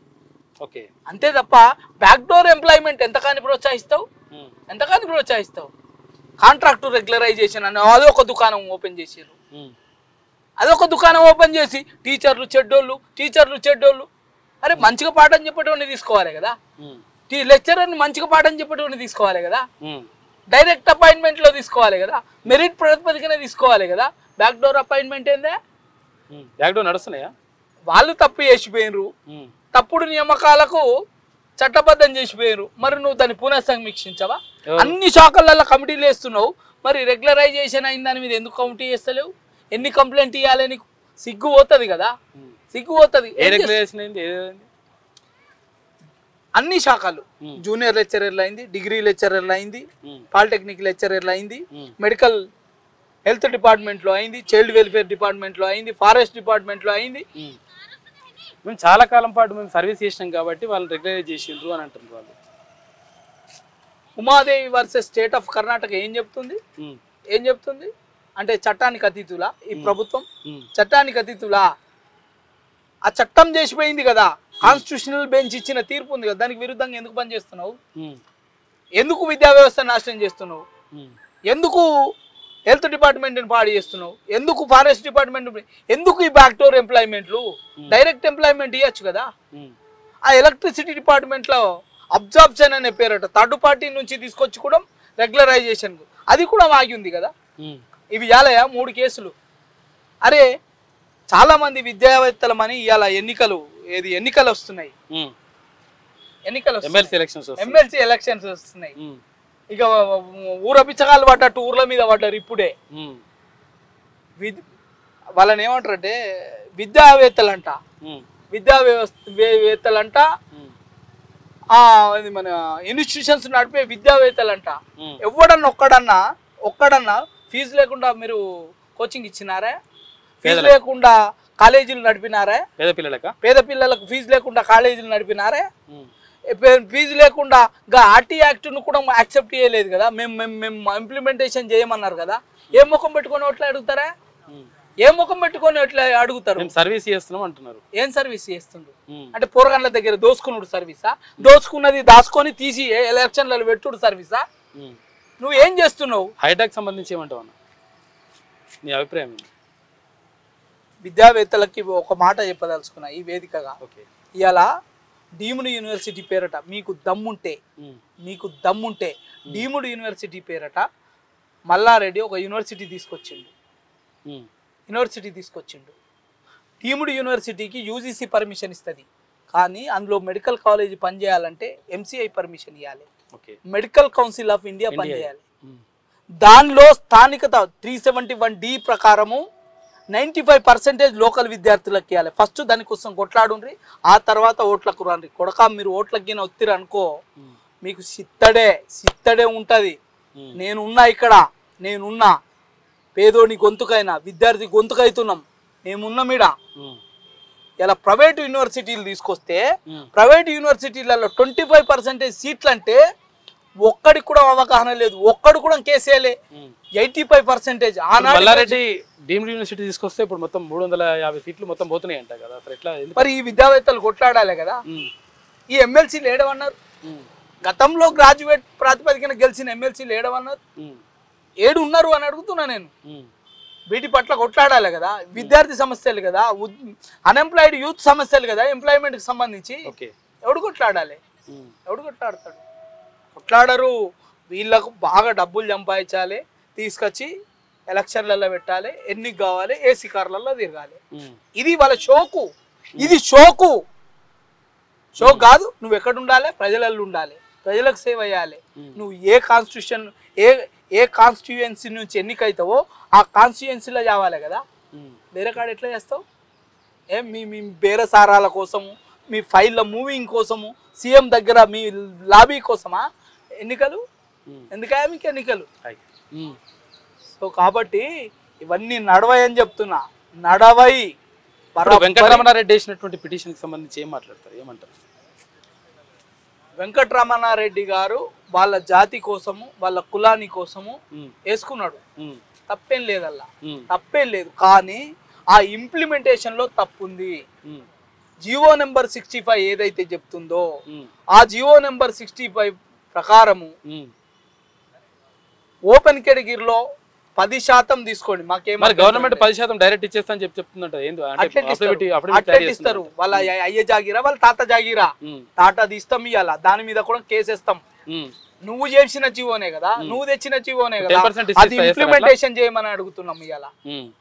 S2: అంతే తప్ప బ్యాక్ డోర్ ఎంప్లాయ్మెంట్ ఎంతకాని ప్రోత్సహిస్తావు? కాంట్రాక్టు రెగ్యులరైజేషన్ అని అదొక దుకాణం ఓపెన్ చేసారు. అదొక దుకాణం ఓపెన్ చేసి టీచర్లు చెడ్డోళ్ళు. అరే మంచిగా పాఠం చెప్పేటోని తీసుకోవాలి కదా, లెక్చరర్ని మంచిగా పాఠం చెప్పేటోని తీసుకోవాలి కదా, డైరెక్ట్ అపాయింట్మెంట్ లో తీసుకోవాలి కదా, మెరిట్ ప్రాతిపదికనే తీసుకోవాలి కదా. బ్యాక్ డోర్ అపాయింట్మెంట్ ఏందే?
S1: బ్యాక్ డోర్ నడుస్తున్నాయా?
S2: వాళ్ళు తప్పు చేసిపోయినరు, తప్పుడు నియామకాలకు చట్టబద్ధం చేసిపోయారు. మరి నువ్వు దాన్ని పునఃసమీక్షించవా? అన్ని శాఖలలో కమిటీలు వేస్తున్నావు, మరి రెగ్యులరైజేషన్ అయిన దాని మీద ఎందుకు కమిటీ చేస్తలేవు? ఎన్ని కంప్లైంట్ ఇవ్వాలి? నీకు సిగ్గు పోతుంది కదా, సిగ్గు పోతుంది. అన్ని శాఖలు జూనియర్ లెక్చరర్లు అయింది, డిగ్రీ లెక్చరర్లు అయింది, పాలిటెక్నిక్ లెక్చరర్లు అయింది, మెడికల్ హెల్త్ డిపార్ట్మెంట్లో అయింది, చైల్డ్ వెల్ఫేర్ డిపార్ట్మెంట్లో అయింది, ఫారెస్ట్ డిపార్ట్మెంట్లో అయింది.
S1: మేము చాలా కాలం పాటు మేము సర్వీస్ చేసినాం కాబట్టి వాళ్ళు రెగ్యులరైజ్ చేసిండ్రు అని అంటున్నారు వాళ్ళు.
S2: Umadevi versus state of Karnataka ఏం చెప్తుంది? ఏం చెప్తుంది అంటే చట్టానికి అతీతులా ఈ ప్రభుత్వం? చట్టానికి అతీతులా? ఆ చట్టం చేసిపోయింది కదా, కాన్స్టిట్యూషనల్ బెంచ్ ఇచ్చిన తీర్పు ఉంది కదా, దానికి విరుద్ధంగా ఎందుకు పనిచేస్తున్నావు? ఎందుకు విద్యా వ్యవస్థ నాశనం చేస్తున్నావు? ఎందుకు హెల్త్ డిపార్ట్మెంట్ని పాడు చేస్తున్నావు? ఎందుకు ఫారెస్ట్ డిపార్ట్మెంట్? ఎందుకు ఈ బ్యాక్డోర్ ఎంప్లాయ్మెంట్లు? డైరెక్ట్ ఎంప్లాయ్మెంట్ ఇవ్వచ్చు కదా. ఆ ఎలక్ట్రిసిటీ డిపార్ట్మెంట్లో అబ్జార్ప్షన్ అనే పేరట థర్డ్ పార్టీ నుంచి తీసుకొచ్చి కూడా రెగ్యులరైజేషన్ అది కూడా ఆగి ఉంది కదా. ఇవి ఇవ్వాలయా 3 కేసులు? అరే చాలా మంది విద్యావేత్తలమని ఇవాళ ఎన్నికలు వస్తున్నాయి, ఎమ్మెల్సీ ఎలక్షన్స్ వస్తున్నాయి. ఇక ఊరపిచ్చగాళ్ళు పడ్డట్టు ఊర్ల మీద పడ్డారు ఇప్పుడే. వాళ్ళని ఏమంటారంటే విద్యావేత్తలంట, విద్యావేత్తలంట, మన ఇన్స్టిట్యూషన్స్ నడిపే విద్యావేత్తలంట. ఒక్కడన్నా ఫీజు లేకుండా మీరు కోచింగ్ ఇచ్చినారా? ఫీజు లేకుండా కాలేజీలు నడిపినారా? పేద పిల్లలకు ఫీజు లేకుండా కాలేజీలు నడిపినారా? ఫీజు లేకుండా ఆర్టీ యాక్ట్ను కూడా యాక్సెప్ట్ చేయలేదు కదా, మేము ఇంప్లిమెంటేషన్ చేయమన్నారు కదా. ఏం ముఖం పెట్టుకొని ఎట్లా అడుగుతారా? ఏం ముఖం పెట్టుకొని ఎట్లా అడుగుతారు?
S1: సర్వీస్ చేస్తున్నాం అంటున్నారు.
S2: ఏం సర్వీస్ చేస్తుండ్రు అంటే పోరగాళ్ళ దగ్గర దోసుకున్నాడు సర్వీసా? దోసుకున్నది దాచుకొని తీసి ఎలక్షన్లలో పెట్టుడు సర్వీసా? నువ్వు ఏం చేస్తున్నావు?
S1: హైటెక్ సంబంధించి ఏమంటావు అన్న, నీ అభిప్రాయం?
S2: విద్యావేత్తలకి ఒక మాట చెప్పదలుచుకున్నా ఈ వేదికగా. ఇలా డీమ్డ్ యూనివర్సిటీ పేరట మీకు దమ్ముంటే డీమ్డ్ యూనివర్సిటీ పేరట మల్లారెడ్డి ఒక యూనివర్సిటీ తీసుకొచ్చిండు. డీమ్డ్ యూనివర్సిటీకి యూజీసీ పర్మిషన్ ఇస్తుంది, కానీ అందులో మెడికల్ కాలేజ్ పనిచేయాలంటే ఎంసీఐ పర్మిషన్ ఇవ్వాలి, మెడికల్ కౌన్సిల్ ఆఫ్ ఇండియా పనిచేయాలి. దానిలో స్థానికత 371D ప్రకారము 95% లోకల్ విద్యార్థులకు ఇవ్వాలి. ఫస్ట్ దానికోసం కొట్లాడుండ్రి, ఆ తర్వాత ఓట్లకు రండి. కొడక మీరు ఓట్లకి వత్తిరు అనుకో మీకు సిత్తడే ఉంటుంది. నేనున్నా పేదోని గొంతుకైనా విద్యార్థి గొంతుకైతున్నాం, మేమున్నామిడ. ఇలా ప్రైవేట్ యూనివర్సిటీలు తీసుకొస్తే ప్రైవేట్ యూనివర్సిటీలలో 25% సీట్లు అంటే ఒక్కడికి కూడా అవగాహన లేదు, ఒక్కడు కూడా కేసేలే. 85%
S1: మల్లారెడ్డి డీమ్డ్ యూనివర్సిటీ తీసుకొస్తే ఇప్పుడు మొత్తం 350 సీట్లు మొత్తం పోతున్నాయి అంట కదా.
S2: మరి ఈ విద్యావేత్తలు కొట్లాడాలి కదా. ఈ ఎమ్మెల్సీలు ఏడవన్నారు? గతంలో గ్రాడ్యుయేట్ ప్రాతిపదికన గెలిచిన ఎమ్మెల్సీలు ఏడవన్నారు? 7 ఉన్నారు అని అడుగుతున్నా నేను. వీటి పట్ల కొట్లాడాలి కదా. విద్యార్థి సమస్యలు కదా, అన్ఎంప్లాయిడ్ యూత్ సమస్యలు కదా, ఎంప్లాయ్మెంట్కి సంబంధించి ఎవడు కొట్లాడాలి? ఎవడు కొట్లాడతాడు? కొట్లాడరు. వీళ్ళకు బాగా డబ్బులు సంపాదించాలి, తీసుకొచ్చి ఎలక్షన్లలో పెట్టాలి, ఎన్నిక కావాలి, ఏసీ కార్లలో తిరగాలి. ఇది వాళ్ళ షోకు. ఇది షోకు కాదు. నువ్వు ఎక్కడ ఉండాలి? ప్రజలలో ఉండాలి, ప్రజలకు సేవ చేయాలి. నువ్వు ఏ కాన్స్టిట్యుయెన్సీ నుంచి ఎన్నికైతావో ఆ కాన్స్టిట్యుయెన్సీలో చావాలి కదా. వేరే కాడ ఎట్లా చేస్తావు? మీ బేరసారాల కోసము, మీ ఫైళ్ళ మూవింగ్ కోసము, సీఎం దగ్గర మీ లాబీ కోసమా ఎన్నికలు? ఎందుకయ్యా మీకు ఎన్నికలు? సో కాబట్టి ఇవన్నీ నడవని చెప్తున్నా. నడవై
S1: వెంకటరమణారెడ్డి వేసినటువంటి పిటిషన్కి సంబంధించి ఏమంటారు?
S2: వెంకటరమణారెడ్డి గారు వాళ్ళ జాతి కోసము, వాళ్ళ కులాని కోసము వేసుకున్నాడు. తప్పేం లేదల్లా, తప్పేం లేదు. కానీ ఆ ఇంప్లిమెంటేషన్ లో తప్పుంది. జియో నెంబర్ 65 ఏదైతే చెప్తుందో ఆ జియో నెంబర్ 65 ప్రకారము ఓపెన్ కేటగిరీలో 10% తీసుకోండి. మాకేమో
S1: గవర్నమెంట్ 10% డైరెక్ట్ ఇచ్చేస్తా అని చెప్తుందంట.
S2: ఇస్తారు. వాళ్ళ అయ్య జాగిరా, వాళ్ళ తాత జాగిరా, తాత తీస్తాం ఇవ్వాల, దాని మీద కూడా కేసేస్తాం. నువ్వు చేసిన జీవోనే కదా, నువ్వు తెచ్చిన జీవోనే కదా,
S1: 10%
S2: అది ఇంప్లిమెంటేషన్ చేయమని అడుగుతున్నాం. ఇవాళ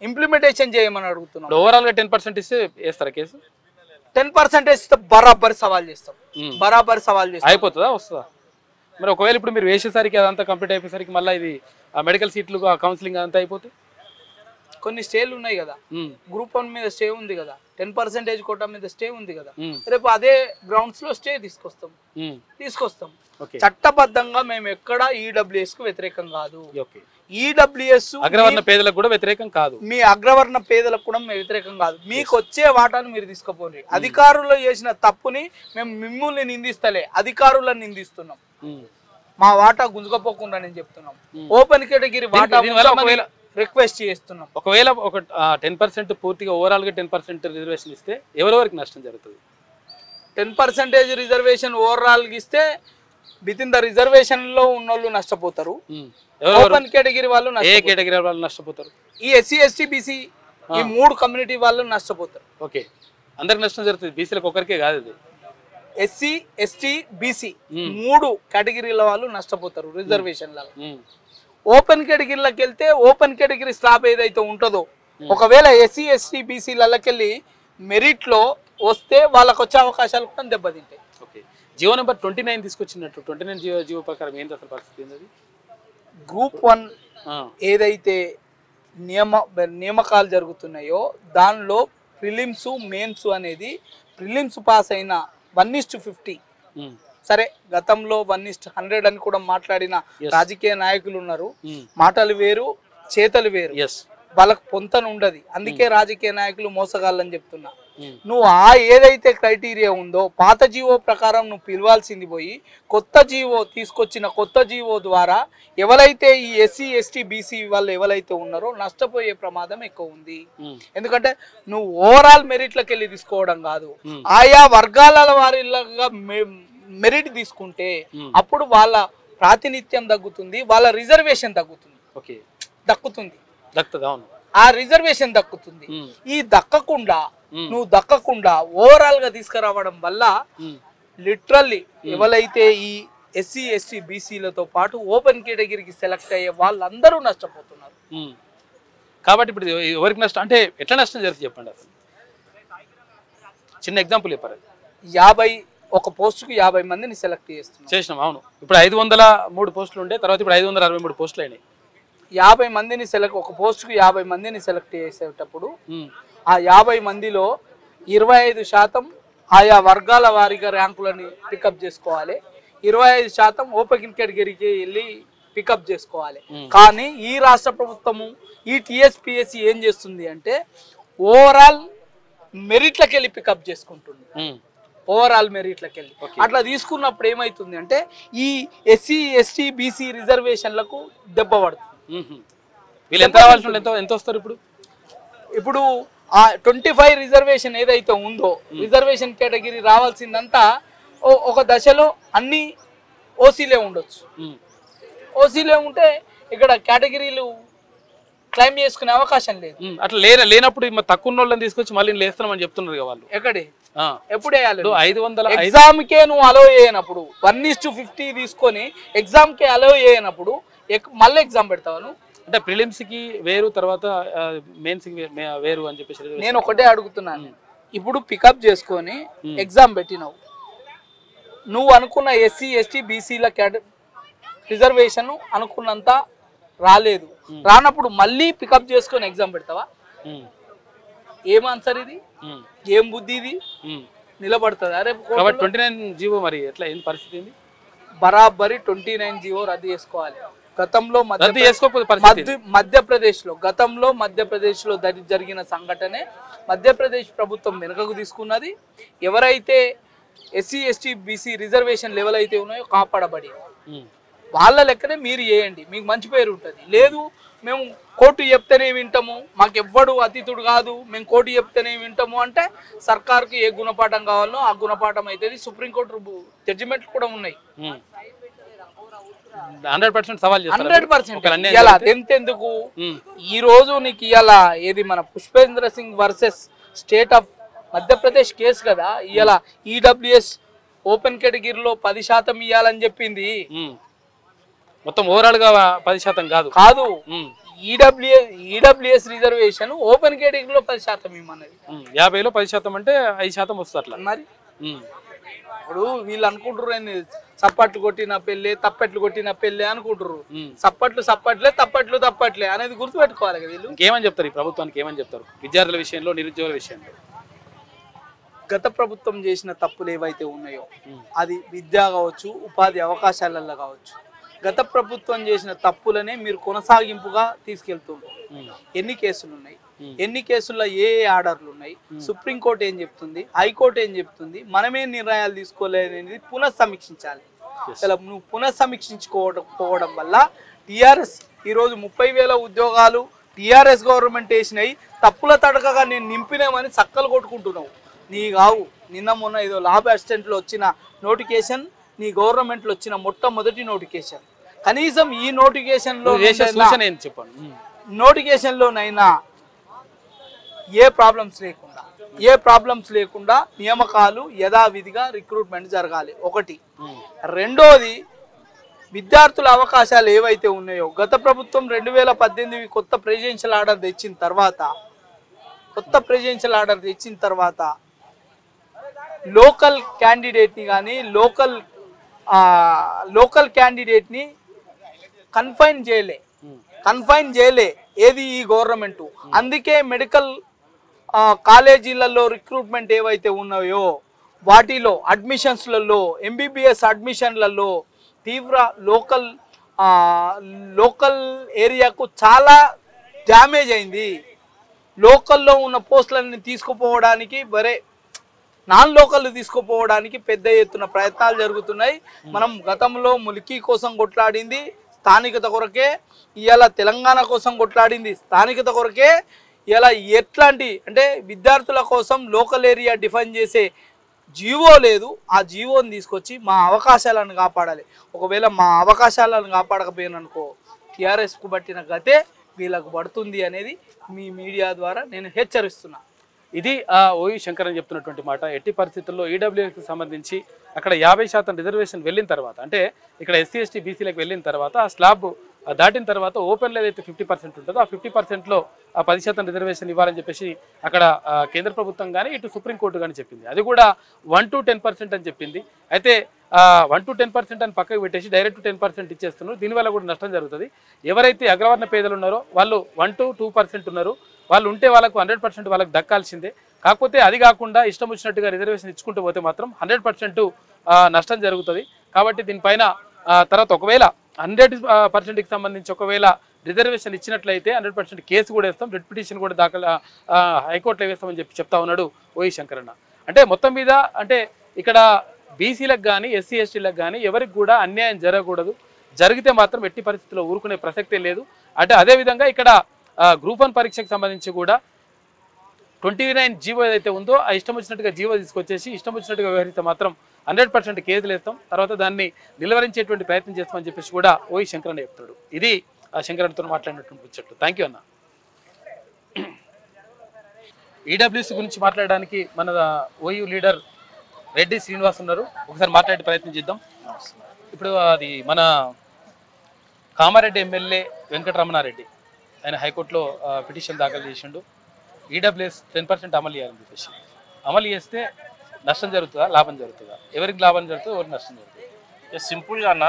S2: ఇంప్లిమెంటేషన్ చేయమని అడుగుతున్నాం.
S1: ఓవరాల్ గా 10% ఇస్తే వేస్తారా కేసు?
S2: 10% ఇస్తే బరాబర్ సవాల్ చేస్తాం, బరాబర్ సవాల్ చేస్తాం.
S1: అయిపోతుందా, వస్తుందా? మరి ఒకవేళ ఇప్పుడు మీరు వేసేసరికి అదంతా కంప్లీట్ అయిపోయేసరికి మళ్ళీ ఇది ఆ మెడికల్ సీట్లు కౌన్సిలింగ్ అంతా అయిపోతే
S2: కొన్ని స్టేలు ఉన్నాయి కదా, గ్రూప్ 1 మీద స్టే ఉంది కదా, 10% కోటా మీద స్టే ఉంది కదా, రేపు అదే గ్రౌండ్స్ లో స్టే తీసుకొస్తాం. చట్టబద్ధంగా మేము ఎక్కడ ఈడబ్ల్యూఎస్ కు వ్యతిరేకం కాదు. ఈడబ్ల్యూఎస్
S1: అగ్రవర్ణ పేదలకు కూడా వ్యతిరేకం కాదు,
S2: మీ అగ్రవర్ణ పేదలకు కూడా మేము వ్యతిరేకం కాదు. మీకు వచ్చే వాటాను మీరు తీసుకుపోండి. అధికారులు చేసిన తప్పుని మేము మిమ్మల్ని నిందిస్తలే, అధికారులను నిందిస్తున్నాం. మా వాటా గుంజుకపోకుండా నేను చెప్తున్నాం. ఓపెన్ కేటగిరీ వాటా రిక్వెస్ట్ చేస్తున్నాం.
S1: ఒకవేళ ఒక 10% పూర్తిగా ఓవరాల్ గా 10% రిజర్వేషన్ ఇస్తే ఎవరెవరికి నష్టం జరుగుతుంది?
S2: 10% రిజర్వేషన్ ఓవరాల్ గా ఇస్తే విత్ ఇన్ ద రిజర్వేషన్ లో ఉన్న వాళ్ళు నష్టపోతారు. ఓపెన్ కేటగిరీ వాళ్ళు
S1: ఏ కేటగిరీ వాళ్ళు నష్టపోతారు?
S2: ఈ ఎస్సీ ఎస్టీ బీసీ ఈ 3 కమ్యూనిటీ వాళ్ళు నష్టపోతారు.
S1: ఓకే, అందరికి నష్టం జరుగుతుంది, బీసీలకు ఒకరికే కాదు. ఇది
S2: ఎస్సీ ఎస్టీ బీసీ 3 కేటగిరీల వాళ్ళు నష్టపోతారు రిజర్వేషన్లలో. ఓపెన్ కేటగిరీలకు వెళ్తే ఓపెన్ కేటగిరీ స్లాబ్ ఏదైతే ఉంటుందో, ఒకవేళ ఎస్సీ ఎస్టీ బీసీలకి వెళ్ళి మెరిట్ లో వస్తే వాళ్ళకి వచ్చే అవకాశాలు కూడా దెబ్బతింటాయి.
S1: ఓకే, జియో నెంబర్ 29 తీసుకొచ్చినట్టు 29 జియో ప్రకారం ఏంటి అసలు పరిస్థితి? ఏంటది?
S2: గ్రూప్ 1 ఏదైతే నియామకాలు జరుగుతున్నాయో దానిలో ప్రిలిమ్స్ మెయిన్స్ అనేది ప్రిలిమ్స్ పాస్ అయిన 1:50. సరే, గతంలో 1:100 అని కూడా మాట్లాడిన రాజకీయ నాయకులు ఉన్నారు. మాటలు వేరు, చేతలు వేరు, వాళ్ళకు పొంతన ఉండదు. అందుకే రాజకీయ నాయకులు మోసగాళ్ళని చెప్తున్నా. నువ్వు ఏదైతే క్రైటీరియా ఉందో పాత జీవో ప్రకారం నువ్వు పిలవాల్సింది పోయి కొత్త జీవో తీసుకొచ్చిన కొత్త జీవో ద్వారా ఎవరైతే ఈ ఎస్సీ ఎస్టీ బీసీ వాళ్ళు ఎవరైతే ఉన్నారో నష్టపోయే ప్రమాదం ఎక్కువ ఉంది. ఎందుకంటే నువ్వు ఓవరాల్ మెరిట్లకు వెళ్ళి తీసుకోవడం కాదు, ఆయా వర్గాల వారిలాగా మెరిట్ తీసుకుంటే అప్పుడు వాళ్ళ ప్రాతినిధ్యం తగ్గుతుంది, వాళ్ళ రిజర్వేషన్ దక్కుతుంది. ఆ రిజర్వేషన్ దక్కుతుంది. ఈ దక్కకుండా ఓవరాల్ గా తీసుకురావడం వల్ల లిటరల్లీ ఎవరైతే ఈ ఎస్సీ ఎస్టీ బీసీలతో పాటు ఓపెన్ కేటగిరీకి సెలెక్ట్ అయ్యే వాళ్ళందరూ నష్టపోతున్నారు.
S1: కాబట్టి ఇప్పుడు ఎవరికి నష్టం అంటే ఎట్లా నష్టం జరుగుతుంది చెప్పండి అసలు? చిన్న ఎగ్జాంపుల్ చెప్పారు.
S2: ఒక పోస్టుకు 50 మందిని సెలెక్ట్
S1: చేసినాం. అవును, ఇప్పుడు 503 పోస్టులు ఉండే, తర్వాత ఇప్పుడు 563 పోస్టులు అయినాయి.
S2: 50 మందిని ఒక పోస్టుకు 50 మందిని సెలెక్ట్ చేసేటప్పుడు ఆ 50 మందిలో 25% ఆయా వర్గాల వారీగా ర్యాంకులని పికప్ చేసుకోవాలి, 25% ఓపెన్ కేటగిరీకి వెళ్ళి పికప్ చేసుకోవాలి. కానీ ఈ రాష్ట్ర ప్రభుత్వము ఈ టీఎస్పీఎస్సీ ఏం చేస్తుంది అంటే ఓవరాల్ మెరిట్లకు వెళ్ళి పికప్ చేసుకుంటుంది. ఓవరాల్ మెరిట్లకు వెళ్ళి అట్లా తీసుకున్నప్పుడు ఏమైతుంది అంటే ఈ ఎస్సీ ఎస్టీ బీసీ రిజర్వేషన్లకు దెబ్బ పడుతుంది.
S1: ఎంత వస్తారు
S2: ఇప్పుడు ఆ 25 రిజర్వేషన్ ఏదైతే ఉందో రిజర్వేషన్ కేటగిరీ రావాల్సిందంతా ఒక దశలో అన్ని ఓసీలే ఉండొచ్చు. ఓసీలే ఉంటే ఇక్కడ కేటగిరీలు క్లైమ్ చేసుకునే అవకాశం లేదు.
S1: అట్లా లేనప్పుడు తక్కువ వాళ్ళని తీసుకొచ్చి మళ్ళీ లేస్తామని చెప్తున్నారు వాళ్ళు.
S2: ఎప్పుడు వేయాలి?
S1: 500
S2: ఎగ్జామ్ కే నువ్వు అలో చేయనప్పుడు 1:50 తీసుకొని ఎగ్జామ్ కే అలో చేయనప్పుడు మళ్ళీ ఎగ్జామ్ పెడతావు
S1: అంటే ప్రిలిమ్స్ కి వేరు, తర్వాత మెయిన్స్ కి వేరు అని చెప్పేసి
S2: నేను ఒకటే అడుగుతున్నాను. ఇప్పుడు పికప్ చేసుకొని ఎగ్జామ్ పెట్టినావు, నువ్వు అనుకున్న ఎస్సీ ఎస్టీ బీసీల రిజర్వేషన్ అనుకున్నంత రాలేదు, రానప్పుడు మళ్ళీ పికప్ చేసుకొని ఎగ్జామ్ పెడతావా? ఏం ఆన్సర్ ఇది? ఏం బుద్ధి ఇది? నిలబడుతుంది? అరే
S1: 29 జీవో మరి ఎట్లా ఏంది పరిస్థితి?
S2: బరాబరి 29 జీవో రద్దు చేసుకోవాలి. గతంలో మధ్యప్రదేశ్ లో జరిగిన సంఘటనే మధ్యప్రదేశ్ ప్రభుత్వం వెనుకకు తీసుకున్నది. ఎవరైతే SC ST BC reservation level అయితే ఉన్నాయో కాపాడబడి వాళ్ళ లెక్కనే మీరు చేయండి, మీకు మంచి పేరు ఉంటుంది. లేదు మేము కోర్టు చెప్తేనే వింటాము, మాకు ఎవ్వడు అతిథుడు కాదు, మేము కోర్టు చెప్తేనే వింటాము అంటే సర్కార్కి ఏ గుణపాఠం కావాలో ఆ గుణపాఠం అయితే సుప్రీంకోర్టు జడ్జిమెంట్లు కూడా ఉన్నాయి.
S1: 100% సవాల్
S2: 100%. ఎంతెందుకు ఈ రోజు నీకు ఇవాళ ఏది మన Pushpendra Singh versus state of Madhya Pradesh case కదా, ఇవాళ ఈడబ్ల్యూఎస్ ఓపెన్ కేటగిరీలో 10% ఇవ్వాలని చెప్పింది.
S1: మొత్తం ఓవరాల్ గా 10% కాదు.
S2: కాదు, ఈడబ్ల్యూఎస్ రిజర్వేషన్ ఓపెన్ కేటగిరీలో 10% ఇమ్మన్నది.
S1: 50లో 10% అంటే 5% వస్తుంది అట్లా.
S2: మరి ఇప్పుడు వీళ్ళు అనుకుంటారు చప్పట్లు కొట్టిన పెళ్ళే తప్పట్లు కొట్టిన పెళ్ళే అనుకుంటారు. చప్పట్లు చప్పట్లే తప్పట్లు తప్పట్లే అనేది గుర్తుపెట్టుకోవాలి కదా వీళ్ళు.
S1: ఇంకేమని చెప్తారు ఈ ప్రభుత్వానికి, ఏమని చెప్తారు విద్యార్థుల విషయంలో, నిరుద్యోగుల విషయంలో?
S2: గత ప్రభుత్వం చేసిన తప్పులు ఏవైతే ఉన్నాయో అది విద్య కావచ్చు, ఉపాధి అవకాశాలలో కావచ్చు, గత ప్రభుత్వం చేసిన తప్పులనే మీరు కొనసాగింపుగా తీసుకెళ్తుంటారు. ఎన్ని కేసులు ఉన్నాయి, ఎన్ని కేసుల్లో ఏ ఆర్డర్లు ఉన్నాయి, సుప్రీంకోర్టు ఏం చెప్తుంది, హైకోర్టు ఏం చెప్తుంది, మనమే నిర్ణయాలు తీసుకోలేనిది పునఃసమీక్షించాలి. అసలు నువ్వు పునఃసమీక్షించుకోవడం వల్ల టీఆర్ఎస్ ఈరోజు 30,000 ఉద్యోగాలు టీఆర్ఎస్ గవర్నమెంట్ వేసినాయి, తప్పుల తడకగా నేను నింపినామని చక్కలు కొట్టుకుంటున్నావు. నీ కావు. నిన్న మొన్న ఏదో ల్యాబ్ అసిస్టెంట్లో వచ్చిన నోటిఫికేషన్ నీ గవర్నమెంట్లో వచ్చిన మొట్టమొదటి నోటిఫికేషన్. కనీసం ఈ నోటిఫికేషన్లోనైనా ఏ ప్రాబ్లమ్స్ లేకుండా నియామకాలు యథావిధిగా రిక్రూట్మెంట్ జరగాలి ఒకటి. రెండోది, విద్యార్థుల అవకాశాలు ఏవైతే ఉన్నాయో గత ప్రభుత్వం 2018 కొత్త ప్రెసిడెన్షియల్ ఆర్డర్ తెచ్చిన తర్వాత లోకల్ క్యాండిడేట్ని కానీ లోకల్ క్యాండిడేట్ని కన్ఫైన్ చేయలే ఏది ఈ గవర్నమెంట్. అందుకే మెడికల్ కాలేజీలలో రిక్రూట్మెంట్ ఏవైతే ఉన్నాయో వాటిలో అడ్మిషన్స్లలో, ఎంబీబీఎస్ అడ్మిషన్లలో తీవ్ర లోకల్ ఏరియాకు చాలా డ్యామేజ్ అయింది. లోకల్లో ఉన్న పోస్టులన్నీ తీసుకుపోవడానికి నాన్ లోకల్ తీసుకుపోవడానికి పెద్ద ఎత్తున ప్రయత్నాలు జరుగుతున్నాయి. మనం గతంలో ములికీ కోసం కొట్లాడింది స్థానికత కొరకే, ఇవాళ తెలంగాణ కోసం కొట్లాడింది స్థానికత కొరకే. ఇలా ఎట్లాంటి అంటే విద్యార్థుల కోసం లోకల్ ఏరియా డిఫైన్ చేసే జీవో లేదు. ఆ జీవోని తీసుకొచ్చి మా అవకాశాలను కాపాడాలి. ఒకవేళ మా అవకాశాలను కాపాడకపోయిననుకో టీఆర్ఎస్కు పట్టిన గతే వీళ్ళకు పడుతుంది అనేది మీ మీడియా ద్వారా నేను హెచ్చరిస్తున్నా.
S1: ఇది ఓయూ శంకర్ అని చెప్తున్నటువంటి మాట. ఎట్టి పరిస్థితుల్లో ఈడబ్ల్యూఎస్కి సంబంధించి అక్కడ 50% రిజర్వేషన్ వెళ్ళిన తర్వాత, అంటే ఇక్కడ ఎస్సీ ఎస్టీ బీసీలకు వెళ్ళిన తర్వాత ఆ స్లాబ్ దాటిన తర్వాత ఓపెన్లో ఏదైతే 50% ఉంటుందో ఆ 50%లో 10% రిజర్వేషన్ ఇవ్వాలని చెప్పేసి అక్కడ కేంద్ర ప్రభుత్వం కానీ ఇటు సుప్రీంకోర్టు కానీ చెప్పింది. అది కూడా 1 to 10% అని చెప్పింది. అయితే 1 to 10% అని పక్కకు పెట్టేసి డైరెక్ట్ 10% ఇచ్చేస్తున్నారు. దీనివల్ల కూడా నష్టం జరుగుతుంది. ఎవరైతే అగ్రవర్ణ పేదలు ఉన్నారో వాళ్ళు 1 to 2% ఉన్నారు. వాళ్ళు ఉంటే వాళ్ళకు 100% వాళ్ళకి దక్కాల్సిందే. కాకపోతే అది కాకుండా ఇష్టం వచ్చినట్టుగా రిజర్వేషన్ ఇచ్చుకుంటూ పోతే మాత్రం 100% నష్టం జరుగుతుంది. కాబట్టి దీనిపైన తర్వాత ఒకవేళ 100%కి సంబంధించి ఒకవేళ రిజర్వేషన్ ఇచ్చినట్లయితే 100% కేసు కూడా వేస్తాం, రెడ్ పిటిషన్ కూడా దాఖలు హైకోర్టులో వేస్తామని చెప్తా ఉన్నాడు ఓయూ శంకర్ అన్న. అంటే మొత్తం మీద అంటే ఇక్కడ బీసీలకు కానీ ఎస్సీ ఎస్టీలకు కానీ ఎవరికి కూడా అన్యాయం జరగకూడదు. జరిగితే మాత్రం ఎట్టి పరిస్థితుల్లో ఊరుకునే ప్రసక్తే లేదు. అంటే అదేవిధంగా ఇక్కడ గ్రూప్ 1 పరీక్షకు సంబంధించి కూడా 29 జీవో ఏదైతే ఉందో ఆ ఇష్టం వచ్చినట్టుగా జీవో తీసుకొచ్చేసి ఇష్టం వచ్చినట్టుగా వ్యవహరిస్తే మాత్రం 100% కేసులు వేస్తాం, తర్వాత దాన్ని నిలువరించేటువంటి ప్రయత్నం చేస్తామని చెప్పేసి కూడా ఓయూ శంకర్ అన్న చెప్తాడు. ఇది ఆ శంకరన్నతో మాట్లాడినటువంటి ముచ్చట్లు. థ్యాంక్ యూ అన్న. ఈడబ్ల్యూసీ గురించి మాట్లాడడానికి మన ఓయూ లీడర్ రెడ్డి శ్రీనివాస్ ఉన్నారు. ఒకసారి మాట్లాడే ప్రయత్నం చేద్దాం. ఇప్పుడు అది మన కామారెడ్డి ఎమ్మెల్యే వెంకటరమణారెడ్డి ఆయన హైకోర్టులో పిటిషన్ దాఖలు చేసిండు. ఈడబ్ల్యూఎస్ 10% అమలు చేయాలని చెప్పేసి. అమలు చేస్తే నష్టం జరుగుతుందా, లాభం జరుగుతుందా? ఎవరికి లాభం జరుగుతుందో ఎవరికి నష్టం జరుగుతుంది?
S3: సింపుల్గా అన్న,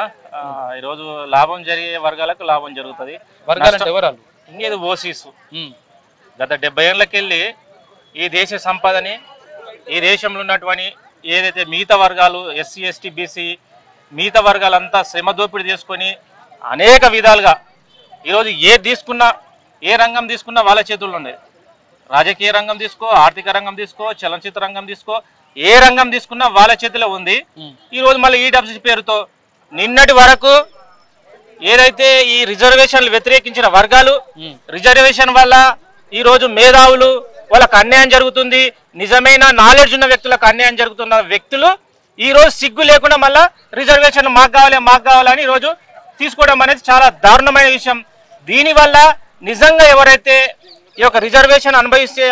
S3: ఈరోజు లాభం జరిగే వర్గాలకు లాభం జరుగుతుంది.
S1: వర్గాలంటే ఎవరాలు?
S3: ఇంకేది ఓసీస్ గత 70 ఏళ్ళకెళ్ళి ఈ దేశ సంపదని, ఈ దేశంలో ఉన్నటువంటి ఏదైతే మిగతా వర్గాలు ఎస్సీ ఎస్టీ బీసీ మిగతా వర్గాలంతా శ్రమ దోపిడీ చేసుకొని అనేక విధాలుగా ఈరోజు ఏ రంగం తీసుకున్నా వాళ్ళ చేతుల్లో ఉండేది. రాజకీయ రంగం తీసుకో, ఆర్థిక రంగం తీసుకో, చలనచిత్ర రంగం తీసుకో, ఏ రంగం తీసుకున్నా వాళ్ళ చేతిలో ఉంది. ఈరోజు మళ్ళీ ఈడబ్ల్యూసీ పేరుతో నిన్నటి వరకు ఏదైతే ఈ రిజర్వేషన్లు వ్యతిరేకించిన వర్గాలు, రిజర్వేషన్ వల్ల ఈరోజు మేధావులు వాళ్ళకు అన్యాయం జరుగుతుంది, నిజమైన నాలెడ్జ్ ఉన్న వ్యక్తులకు అన్యాయం జరుగుతున్న వ్యక్తులు ఈరోజు సిగ్గు లేకుండా మళ్ళీ రిజర్వేషన్ మాకు కావాలని ఈరోజు తీసుకోవడం అనేది చాలా దారుణమైన విషయం. దీనివల్ల నిజంగా ఎవరైతే ఈ యొక్క రిజర్వేషన్ అనుభవిస్తే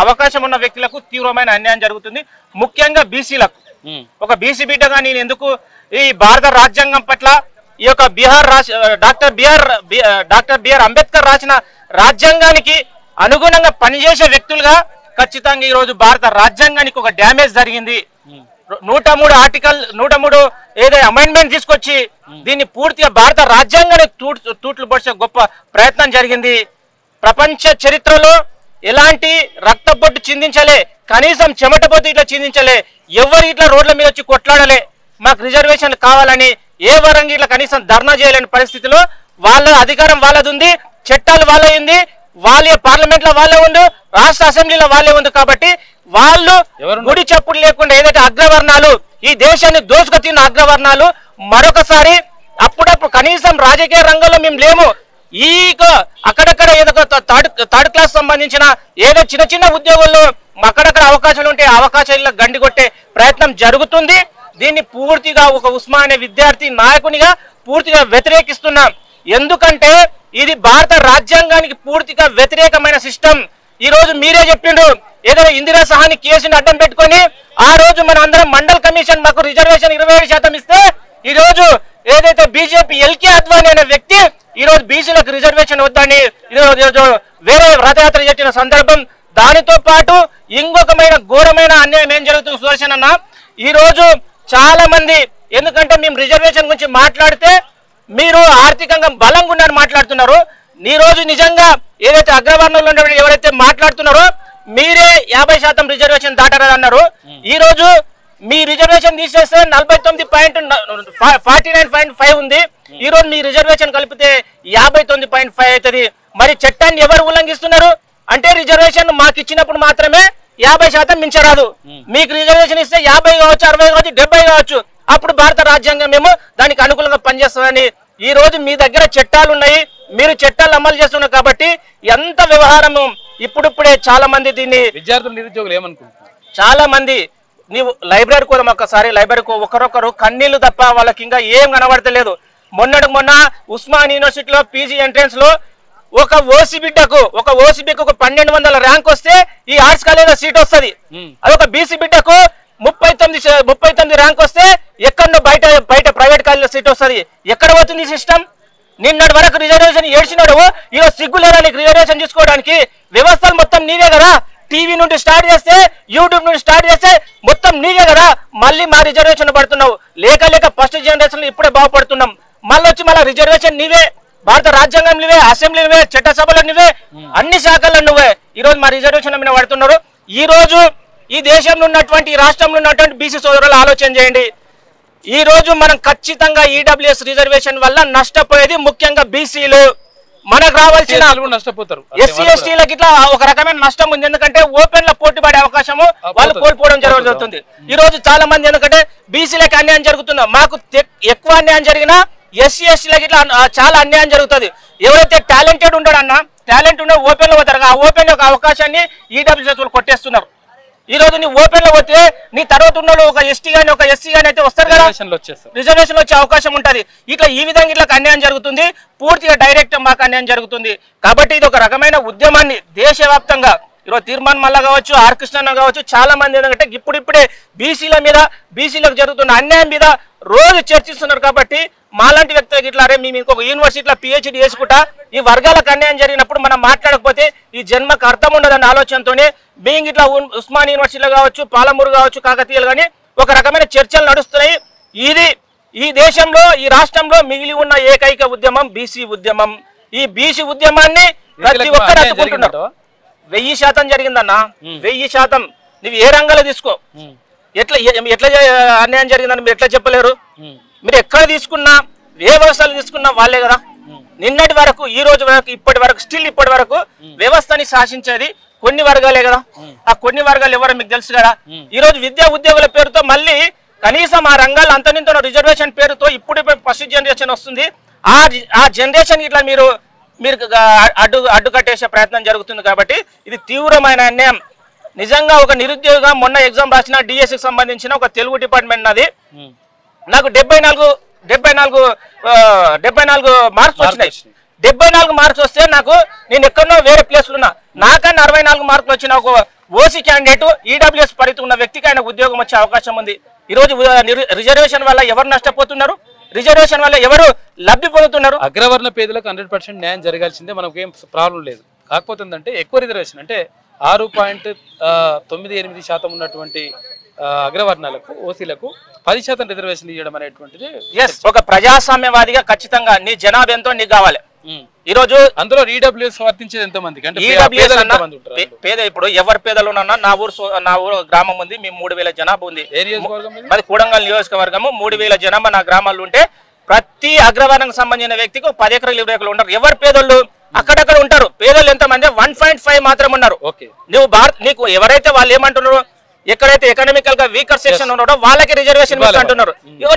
S3: అవకాశం ఉన్న వ్యక్తులకు తీవ్రమైన అన్యాయం జరుగుతుంది. ముఖ్యంగా బీసీలకు. ఒక బీసీ బిడ్డగా నేను ఎందుకు ఈ భారత రాజ్యాంగం పట్ల, ఈ యొక్క డాక్టర్ బిఆర్ అంబేద్కర్ రాసిన రాజ్యాంగానికి అనుగుణంగా పనిచేసే వ్యక్తులుగా ఖచ్చితంగా ఈ రోజు భారత రాజ్యాంగానికి ఒక డ్యామేజ్ జరిగింది. 103 ఏదో అమెండ్మెంట్ తీసుకొచ్చి దీన్ని పూర్తిగా భారత రాజ్యాంగానికి తూట్లు పొడిచే గొప్ప ప్రయత్నం జరిగింది. ప్రపంచ చరిత్రలో ఎలాంటి రక్తబొట్టు చిందించలే, కనీసం చెమటబొట్టు ఇట్లా చిందించలే, ఎవరు ఇట్లా రోడ్ల మీద వచ్చి కొట్లాడలే మాకు రిజర్వేషన్లు కావాలని, ఏ వరంగా ఇట్లా కనీసం ధర్నా చేయలేని పరిస్థితిలో వాళ్ళ అధికారం వాళ్ళది ఉంది, చట్టాలు వాళ్ళే ఉంది, వాళ్ళ పార్లమెంట్ లో వాళ్ళే ఉంది, రాష్ట్ర అసెంబ్లీలో వాళ్ళే ఉంది. కాబట్టి వాళ్ళు గుడి చప్పుడు లేకుండా ఏదైతే అగ్రవర్ణాలు ఈ దేశాన్ని దోసుకు తిన్న అగ్రవర్ణాలు మరొకసారి అప్పుడప్పుడు కనీసం రాజకీయ రంగంలో మేము లేము, ఈ అక్కడక్కడ ఏదో థర్డ్ క్లాస్ సంబంధించిన ఏదో చిన్న చిన్న ఉద్యోగుల్లో అక్కడక్కడ అవకాశాలు ఉంటే అవకాశాల్లో గండి కొట్టే ప్రయత్నం జరుగుతుంది. దీన్ని పూర్తిగా ఒక ఉస్మానియా విద్యార్థి నాయకునిగా పూర్తిగా వ్యతిరేకిస్తున్నాం. ఎందుకంటే ఇది భారత రాజ్యాంగానికి పూర్తిగా వ్యతిరేకమైన సిస్టమ్. ఈ రోజు మీరే చెప్పిండ్రు ఏదైనా ఇందిరా సహాని కేసుని అడ్డం పెట్టుకొని ఆ రోజు మన అందరం మండల్ కమిషన్ మాకు రిజర్వేషన్ 27% ఇస్తే ఈ రోజు ఏదైతే బీజేపీ ఎల్కే అద్వానీ అనే వ్యక్తి ఈ రోజు బీసీలకు రిజర్వేషన్ వద్దని వేరే రథయాత్ర చేసిన సందర్భం. దానితో పాటు ఇంకొకమైన ఘోరమైన అన్యాయం ఏం జరుగుతుంది సుదర్శన్ అన్న, ఈ రోజు చాలా మంది ఎందుకంటే మేము రిజర్వేషన్ గురించి మాట్లాడితే మీరు ఆర్థికంగా బలంగా ఉన్నారని మాట్లాడుతున్నారు. ఈ రోజు నిజంగా ఏదైతే అగ్రవర్ణంలో ఉన్నప్పుడు ఎవరైతే మాట్లాడుతున్నారో మీరే 50% రిజర్వేషన్ దాటారన్నారు. ఈ రోజు మీ రిజర్వేషన్ తీసేస్తే 49.49.5 ఉంది. ఈ రోజు మీ రిజర్వేషన్ కలిపితే 59.5 అవుతుంది. మరి చట్టాన్ని ఎవరు ఉల్లంఘిస్తున్నారు అంటే రిజర్వేషన్ మాకు ఇచ్చినప్పుడు మాత్రమే 50% మించరాదు. మీకు రిజర్వేషన్ ఇస్తే 50 కావచ్చు, 60 కావచ్చు, 70 కావచ్చు, అప్పుడు భారత రాజ్యాంగం మేము దానికి అనుకూలంగా పనిచేస్తుందని. ఈ రోజు మీ దగ్గర చట్టాలు ఉన్నాయి, మీరు చట్టాలు అమలు చేస్తున్నారు కాబట్టి ఎంత వ్యవహారము ఇప్పుడిప్పుడే చాలా మంది దీన్ని
S1: విద్యార్థులు నిరుద్యోగులు ఏమనుకుంటున్నారు,
S3: చాలా మంది నీవు లైబ్రరీ కూడా ఒకసారి లైబ్రరీకి ఒకరొకరు కన్నీళ్లు తప్ప వాళ్ళకి ఇంకా ఏం కనబడతలేదు. మొన్న ఉస్మాన్ యూనివర్సిటీలో పీజీ ఎంట్రన్స్ లో ఒక ఓసీ బిడ్డకు 1200 ర్యాంక్ వస్తే ఈ ఆర్ట్స్ కాలేజ్ సీట్ వస్తుంది. అదొక బీసీ బిడ్డకు 39 ర్యాంక్ వస్తే ఎక్కడో బయట ప్రైవేట్ కాలేజీలో సీట్ వస్తుంది. ఎక్కడ పోతుంది సిస్టమ్? నిన్నటి వరకు రిజర్వేషన్ ఏడ్చినాడు, ఈరోజు సిగ్గు లేదా నీకు రిజర్వేషన్ తీసుకోవడానికి? వ్యవస్థలు మొత్తం నీవే కదా, టీవీ నుండి స్టార్ట్ చేస్తే యూట్యూబ్ నుండి స్టార్ట్ చేస్తే మొత్తం నీవే కదా. మళ్ళీ మా రిజర్వేషన్ పడుతున్నావు, లేక ఫస్ట్ జనరేషన్ ఇప్పుడే బాగుపడుతున్నాం, మళ్ళీ రిజర్వేషన్ నీవే, భారత రాజ్యాంగం నువ్వే, అసెంబ్లీ నువ్వే, చట్టసభలో నువ్వే, అన్ని శాఖల్లో నువ్వే. ఈ రోజు మా రిజర్వేషన్ మీద పడుతున్నారు. ఈ రోజు ఈ దేశంలో ఉన్నటువంటి రాష్ట్రంలో ఉన్నటువంటి బీసీ సోదరులు ఆలోచన చేయండి. ఈ రోజు మనం ఖచ్చితంగా ఈడబ్ల్యూఎస్ రిజర్వేషన్ వల్ల నష్టపోయేది ముఖ్యంగా బీసీలు. మనకు రావాల్సిన
S1: నష్టపోతారు.
S3: ఎస్సీ ఎస్టీలకు ఇట్లా ఒక రకమైన నష్టం ఉంది. ఎందుకంటే ఓపెన్ లో పోటీ పడే అవకాశము వాళ్ళు కోల్పోవడం జరుగుతుంది. ఈ రోజు చాలా మంది ఎందుకంటే బీసీలకు అన్యాయం జరుగుతుందో, మాకు ఎక్కువ అన్యాయం జరిగినా ఎస్సీ ఎస్టీలకు ఇట్లా చాలా అన్యాయం జరుగుతుంది. ఎవరైతే టాలెంటెడ్ ఉంటాడన్నా టాలెంట్ ఉన్న ఓపెన్ లో పోతారు, ఆ ఓపెన్ యొక్క అవకాశాన్ని ఈడబ్ల్యూఎస్ కొట్టేస్తున్నారు. ఈ రోజు నీ ఓపెన్ లో పోతే నీ తర్వాత ఉన్న ఒక ఎస్టీ గానీ ఒక ఎస్సీ గానీ అయితే వస్తారు కదా, రిజర్వేషన్ వచ్చే అవకాశం ఉంటది. ఇట్లా ఈ విధంగా ఇట్లా అన్యాయం జరుగుతుంది, పూర్తిగా డైరెక్ట్ మాకు అన్యాయం జరుగుతుంది. కాబట్టి ఇది ఒక రకమైన ఉద్యమాన్ని దేశవ్యాప్తంగా ఈరోజు తీర్మాన్ మల్ల కావచ్చు, ఆర్ కృష్ణ కావచ్చు, చాలా మంది ఏంటంటే ఇప్పుడిప్పుడే బీసీలకు జరుగుతున్న అన్యాయం మీద రోజు చర్చిస్తున్నారు. కాబట్టి మాలాంటి వ్యక్తులకు ఇట్లా అరే మేము ఇంకొక యూనివర్సిటీలో పిహెచ్డి చేసుకుంటా ఈ వర్గాలకు అన్యాయం జరిగినప్పుడు మనం మాట్లాడకపోతే ఈ జన్మకు అర్థం ఉండదన్న ఆలోచనతోనే బీయింగ్ ఇట్లా ఉస్మాన్ యూనివర్సిటీలో కావచ్చు, పాలమూరు కావచ్చు, కాకతీయులు కానీ ఒక రకమైన చర్చలు నడుస్తున్నాయి. ఇది ఈ దేశంలో ఈ రాష్ట్రంలో మిగిలి ఉన్న ఏకైక ఉద్యమం బీసీ ఉద్యమం. ఈ బీసీ ఉద్యమాన్ని ప్రతి ఒక్కరు అతుకుంటున్నారు. 1000% జరిగిందన్నా, 1000%. నువ్వు ఏ రంగంలో తీసుకో, ఎట్లా అన్యాయం జరిగిందని మీరు ఎట్లా చెప్పలేరు? మీరు ఎక్కడ తీసుకున్నా ఏ వ్యవస్థలు తీసుకున్నా వాళ్ళే కదా. నిన్నటి వరకు ఈ రోజు వరకు ఇప్పటి వరకు వ్యవస్థని శాసించేది కొన్ని వర్గాలే కదా. ఆ కొన్ని వర్గాలు ఎవరో మీకు తెలుసు కదా. ఈ రోజు విద్యా ఉద్యోగుల పేరుతో మళ్ళీ కనీసం ఆ రంగాలు అంతనింత రిజర్వేషన్ పేరుతో ఇప్పుడు ఫస్ట్ జనరేషన్ వస్తుంది. ఆ జనరేషన్ ఇట్లా మీరు అడ్డు కట్టేసే ప్రయత్నం జరుగుతుంది. కాబట్టి ఇది తీవ్రమైన అన్యాయం. నిజంగా ఒక నిరుద్యోగిగా మొన్న ఎగ్జామ్ రాసిన డిఎస్సికి సంబంధించిన ఒక తెలుగు డిపార్ట్మెంట్ నాది, నాకు 74 మార్క్స్ వచ్చినాయి. 74 మార్క్స్ వస్తే నేను ఎక్కడో వేరే ప్లేస్లో ఉన్నా, నాకన్నా 64 మార్కులు వచ్చిన ఒక ఓసీ క్యాండిడేట్ ఈడబ్ల్యూఎస్ పరిధి ఉన్న వ్యక్తికి ఆయన ఉద్యోగం వచ్చే అవకాశం ఉంది. ఈ రోజు రిజర్వేషన్ వల్ల ఎవరు నష్టపోతున్నారు? రిజర్వేషన్ వల్ల ఎవరు లబ్ధి పొందుతున్నారు?
S1: అగ్రవర్ణ పేదలకు 100% న్యాయం జరగాల్సిందే, మనకు ఏం ప్రాబ్లం లేదు. కాకపోతే ఏంటంటే ఎక్కువ రిజర్వేషన్ అంటే 6.98% ఉన్నటువంటి అగ్రవర్ణాలకు ఓసీలకు 10% రిజర్వేషన్ ఇవ్వడం అనేటువంటిది
S3: ఒక ప్రజాస్వామ్యవాదిగా ఖచ్చితంగా నీ జనాభా ఎంతో నీకు కావాలి. ఈ రోజు
S1: అందులో ఈడబ్ల్యూఎస్ వర్తించేది ఎంత మందికి అంటే
S3: పేద ఇప్పుడు ఎవరు పేదలు ఉన్నా నా ఊరు గ్రామం ఉంది, మేము 3000 జనాభా ఉంది, మరి కూడంగల్ నియోజకవర్గము 3000 జనాభా నా గ్రామాల్లో ఉంటే ప్రతి అగ్రవర్ణానికి సంబంధించిన వ్యక్తికి 10 ఎకరాలు 20 ఎకరాలు ఉంటారు. ఎవరు పేదోళ్ళు అక్కడక్కడ ఉంటారు. పేదలు ఎంతమంది 1.5 మాత్రం ఉన్నారు. నువ్వు నీకు ఎవరైతే వాళ్ళు ఏమంటున్నారు, ఎక్కడైతే ఎకనామికల్ గా వీకర్ సెక్షన్ ఉన్నారో వాళ్ళకి రిజర్వేషన్ అంటున్నారు.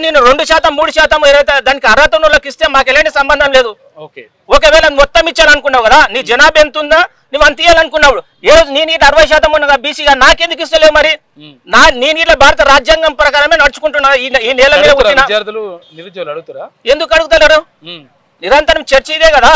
S3: నేను 2%, 3% ఏదైతే దానికి అర్హత ఉన్న వాళ్ళకి ఇస్తే మాకు ఎలాంటి సంబంధం లేదు. ఒకవేళ మొత్తం ఇచ్చాలనుకున్నావు కదా, నీ జనాభా ఎంత ఉందా నువ్వు అంత ఇవ్వాలనుకున్నావు. ఏ రోజు నీ నీటి 60% ఉన్నదా బీసీగా, నాకెందుకు ఇస్తలేవు? మరి నీ నీటిలో భారత రాజ్యాంగం ప్రకారమే నడుచుకుంటున్నా. ఈ నేల మీద ఎందుకు అడుగుతారు? నిరంతరం చర్చ ఇదే కదా.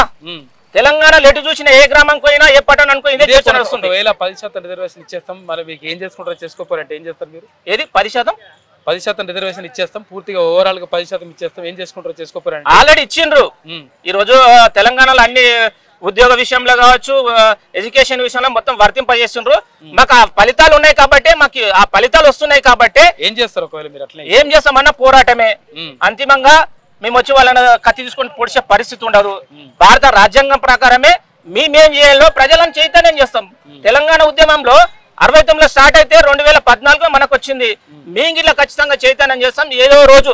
S3: తెలంగాణ ఎటు చూసిన ఏ గ్రామంకి పోయినా ఏ పట్టణానికి పోయినా
S1: 10% రిజర్వేషన్ ఇచ్చేస్తాం, మరి మీకు ఏం చేసుకుంటారో చేసుకోపోరంటే ఏం చేస్తారు మీరు?
S3: ఏది 10%
S1: రిజర్వేషన్ ఇచ్చేస్తాం, పూర్తిగా ఓవరాల్ గా 10% ఇచ్చేస్తాం, ఏం చేసుకుంటారో చేసుకోపోరంటే
S3: ఆల్రెడీ ఇచ్చిండ్రు. ఈ రోజు తెలంగాణలో అన్ని ఉద్యోగ విషయంలో కావచ్చు, ఎడ్యుకేషన్ విషయంలో మొత్తం వర్తింపజేస్తుండ్రు. మాకు ఆ ఫలితాలు ఉన్నాయి కాబట్టి, మాకు ఆ ఫలితాలు వస్తున్నాయి కాబట్టి
S1: ఏం చేస్తారు? ఒకవేళ మీరు అట్లా
S3: ఏం చేస్తామన్నా పోరాటమే. అంతిమంగా మేము వచ్చి వాళ్ళని కత్తి తీసుకొని పొడిచే పరిస్థితి ఉండదు. భారత రాజ్యాంగం ప్రకారమే మేమేం చేయాలో ప్రజలను చైతన్యం చేస్తాం. తెలంగాణ ఉద్యమంలో 69లో స్టార్ట్ అయితే 2014 మనకు వచ్చింది. మేము ఇట్లా ఖచ్చితంగా చైతన్యం చేస్తాం. ఏదో రోజు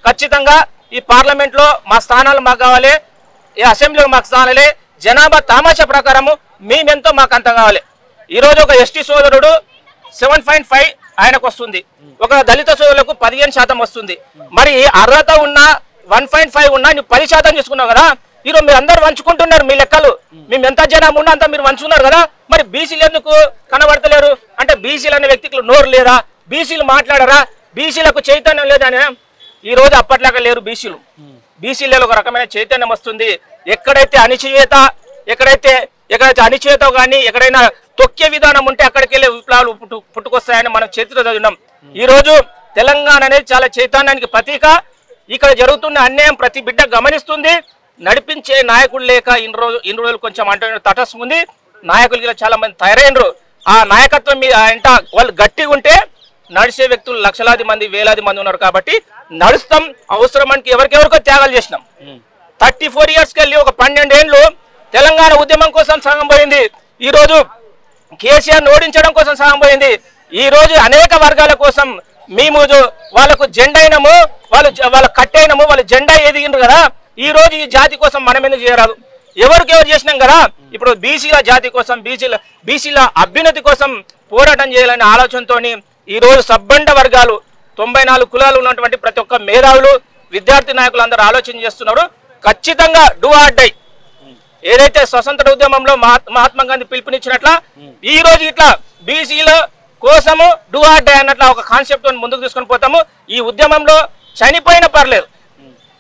S3: ఖచ్చితంగా ఈ పార్లమెంట్ లో మా స్థానాలు మాకు కావాలి, ఈ అసెంబ్లీలో మాకు స్థానాలే. జనాభా తామాషా ప్రకారము మేమెంతో మాకు అంత కావాలి. ఈ రోజు ఒక ఎస్టీ సోదరుడు 7.5 ఆయనకు వస్తుంది, ఒక దళిత సోదరులకు 15% వస్తుంది. మరి అర్హత ఉన్న 1.5 ఉన్నా నువ్వు 10% తీసుకున్నావు కదా. ఈరోజు మీరు అందరు వంచుకుంటున్నారు మీ లెక్కలు. మేము ఎంత జనాభా ఉన్నా అంతా మీరు వంచుకున్నారు కదా. మరి బీసీలు ఎందుకు కనబడతలేరు అంటే బీసీలు అనే వ్యక్తికి నోరు లేదా? బీసీలు మాట్లాడరా? బీసీలకు చైతన్యం లేదని ఈ రోజు అప్పట్లాగా లేరు బీసీలు. బీసీలలో ఒక రకమైన చైతన్యం వస్తుంది. ఎక్కడైతే అణిచివేత కానీ ఎక్కడైనా తొక్కే విధానం ఉంటే అక్కడికి వెళ్ళే విప్లవాలు పుట్టుకొస్తాయని మనం చరిత్ర చదివినాం. ఈ రోజు తెలంగాణ అనేది చాలా చైతన్యానికి ప్రతీక. ఇక్కడ జరుగుతున్న అన్యాయం ప్రతి బిడ్డ గమనిస్తుంది. నడిపించే నాయకులు లేక ఇన్ని రోజులు కొంచెం అంటే తటస్థం ఉంది. నాయకులు చాలా మంది తయారైనరు. ఆ నాయకత్వం మీద వాళ్ళు గట్టిగా ఉంటే నడిచే వ్యక్తులు లక్షలాది మంది, వేలాది మంది ఉన్నారు. కాబట్టి నడుస్తాం. అవసరమానికి ఎవరికెవరికో త్యాగాలు చేసినాం. 34 ఇయర్స్కి వెళ్ళి ఒక 12 ఏళ్ళు తెలంగాణ ఉద్యమం కోసం సగం పోయింది. ఈ రోజు కేసీఆర్ని ఓడించడం కోసం సగం పోయింది. ఈ రోజు అనేక వర్గాల కోసం మేము వాళ్ళకు జెండా అయినాము, వాళ్ళ కట్టయినాము, వాళ్ళ జెండా ఎదిగిండ్రు కదా. ఈ రోజు ఈ జాతి కోసం మనం ఎందుకు చేయరాదు? ఎవరు చేసినాం కదా. ఇప్పుడు బీసీల జాతి కోసం, బీసీల అభ్యున్నతి కోసం పోరాటం చేయాలనే ఆలోచనతో ఈ రోజు సబ్బండ వర్గాలు 94 కులాలు ఉన్నటువంటి ప్రతి ఒక్క మేధావులు, విద్యార్థి నాయకులు అందరూ ఆలోచన చేస్తున్నారు. ఖచ్చితంగా డూ ఆర్ డై. ఏదైతే స్వతంత్ర ఉద్యమంలో మహాత్మా గాంధీ పిలుపునిచ్చినట్ల ఈ రోజు ఇట్లా బీసీల కోసము డూ ఆర్ డై అన్నట్ల ఒక కాన్సెప్ట్ ముందుకు తీసుకొని పోతాము. ఈ ఉద్యమంలో చనిపోయినా పర్లేదు,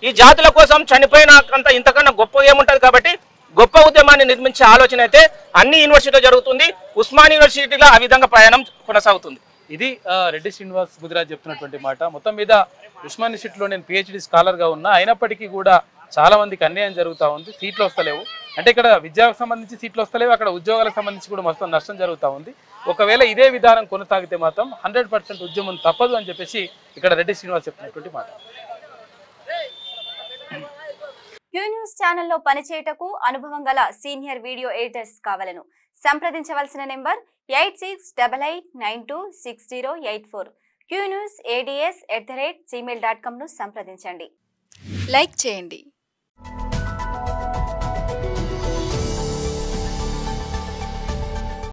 S3: ఈ జాతుల కోసం చనిపోయిన అంత ఇంతకన్నా గొప్ప ఏముంటది. కాబట్టి గొప్ప ఉద్యమాన్ని నిర్మించే ఆలోచన అయితే అన్ని యూనివర్సిటీలో జరుగుతుంది. ఉస్మాన్ యూనివర్సిటీలో ఆ విధంగా ప్రయాణం కొనసాగుతుంది.
S1: ఇది రెడ్డి శ్రీనివాస్ గుజరాత్ చెప్తున్నటువంటి మాట. మొత్తం మీద ఉస్మాన్ యూనివర్సిటీలో నేను పిహెచ్డి స్కాలర్గా ఉన్నా, అయినప్పటికీ కూడా చాలా మందికి అన్యాయం జరుగుతూ ఉంది. సీట్లు వస్తలేవు అంటే ఇక్కడ విద్యకు సంబంధించి సీట్లు వస్తలేవు, అక్కడ ఉద్యోగాలకు సంబంధించి కూడా మొత్తం నష్టం జరుగుతూ ఉంది. ఒకవేళ ఇదే విధానం కొనసాగితే మాత్రం 100% ఉద్యమం తప్పదు అని చెప్పేసి ఇక్కడ రెడ్డి శ్రీనివాస్ చెప్తున్నటువంటి మాట.
S4: క్యూ న్యూస్ ఛానల్లో పనిచేయటకు అనుభవం గల సీనియర్ వీడియో ఎడిటర్స్ కావాలను సంప్రదించవలసిన నెంబర్ 8688926084. qnewsads@gmail.com ను సంప్రదించండి.
S5: లైక్ చేయండి,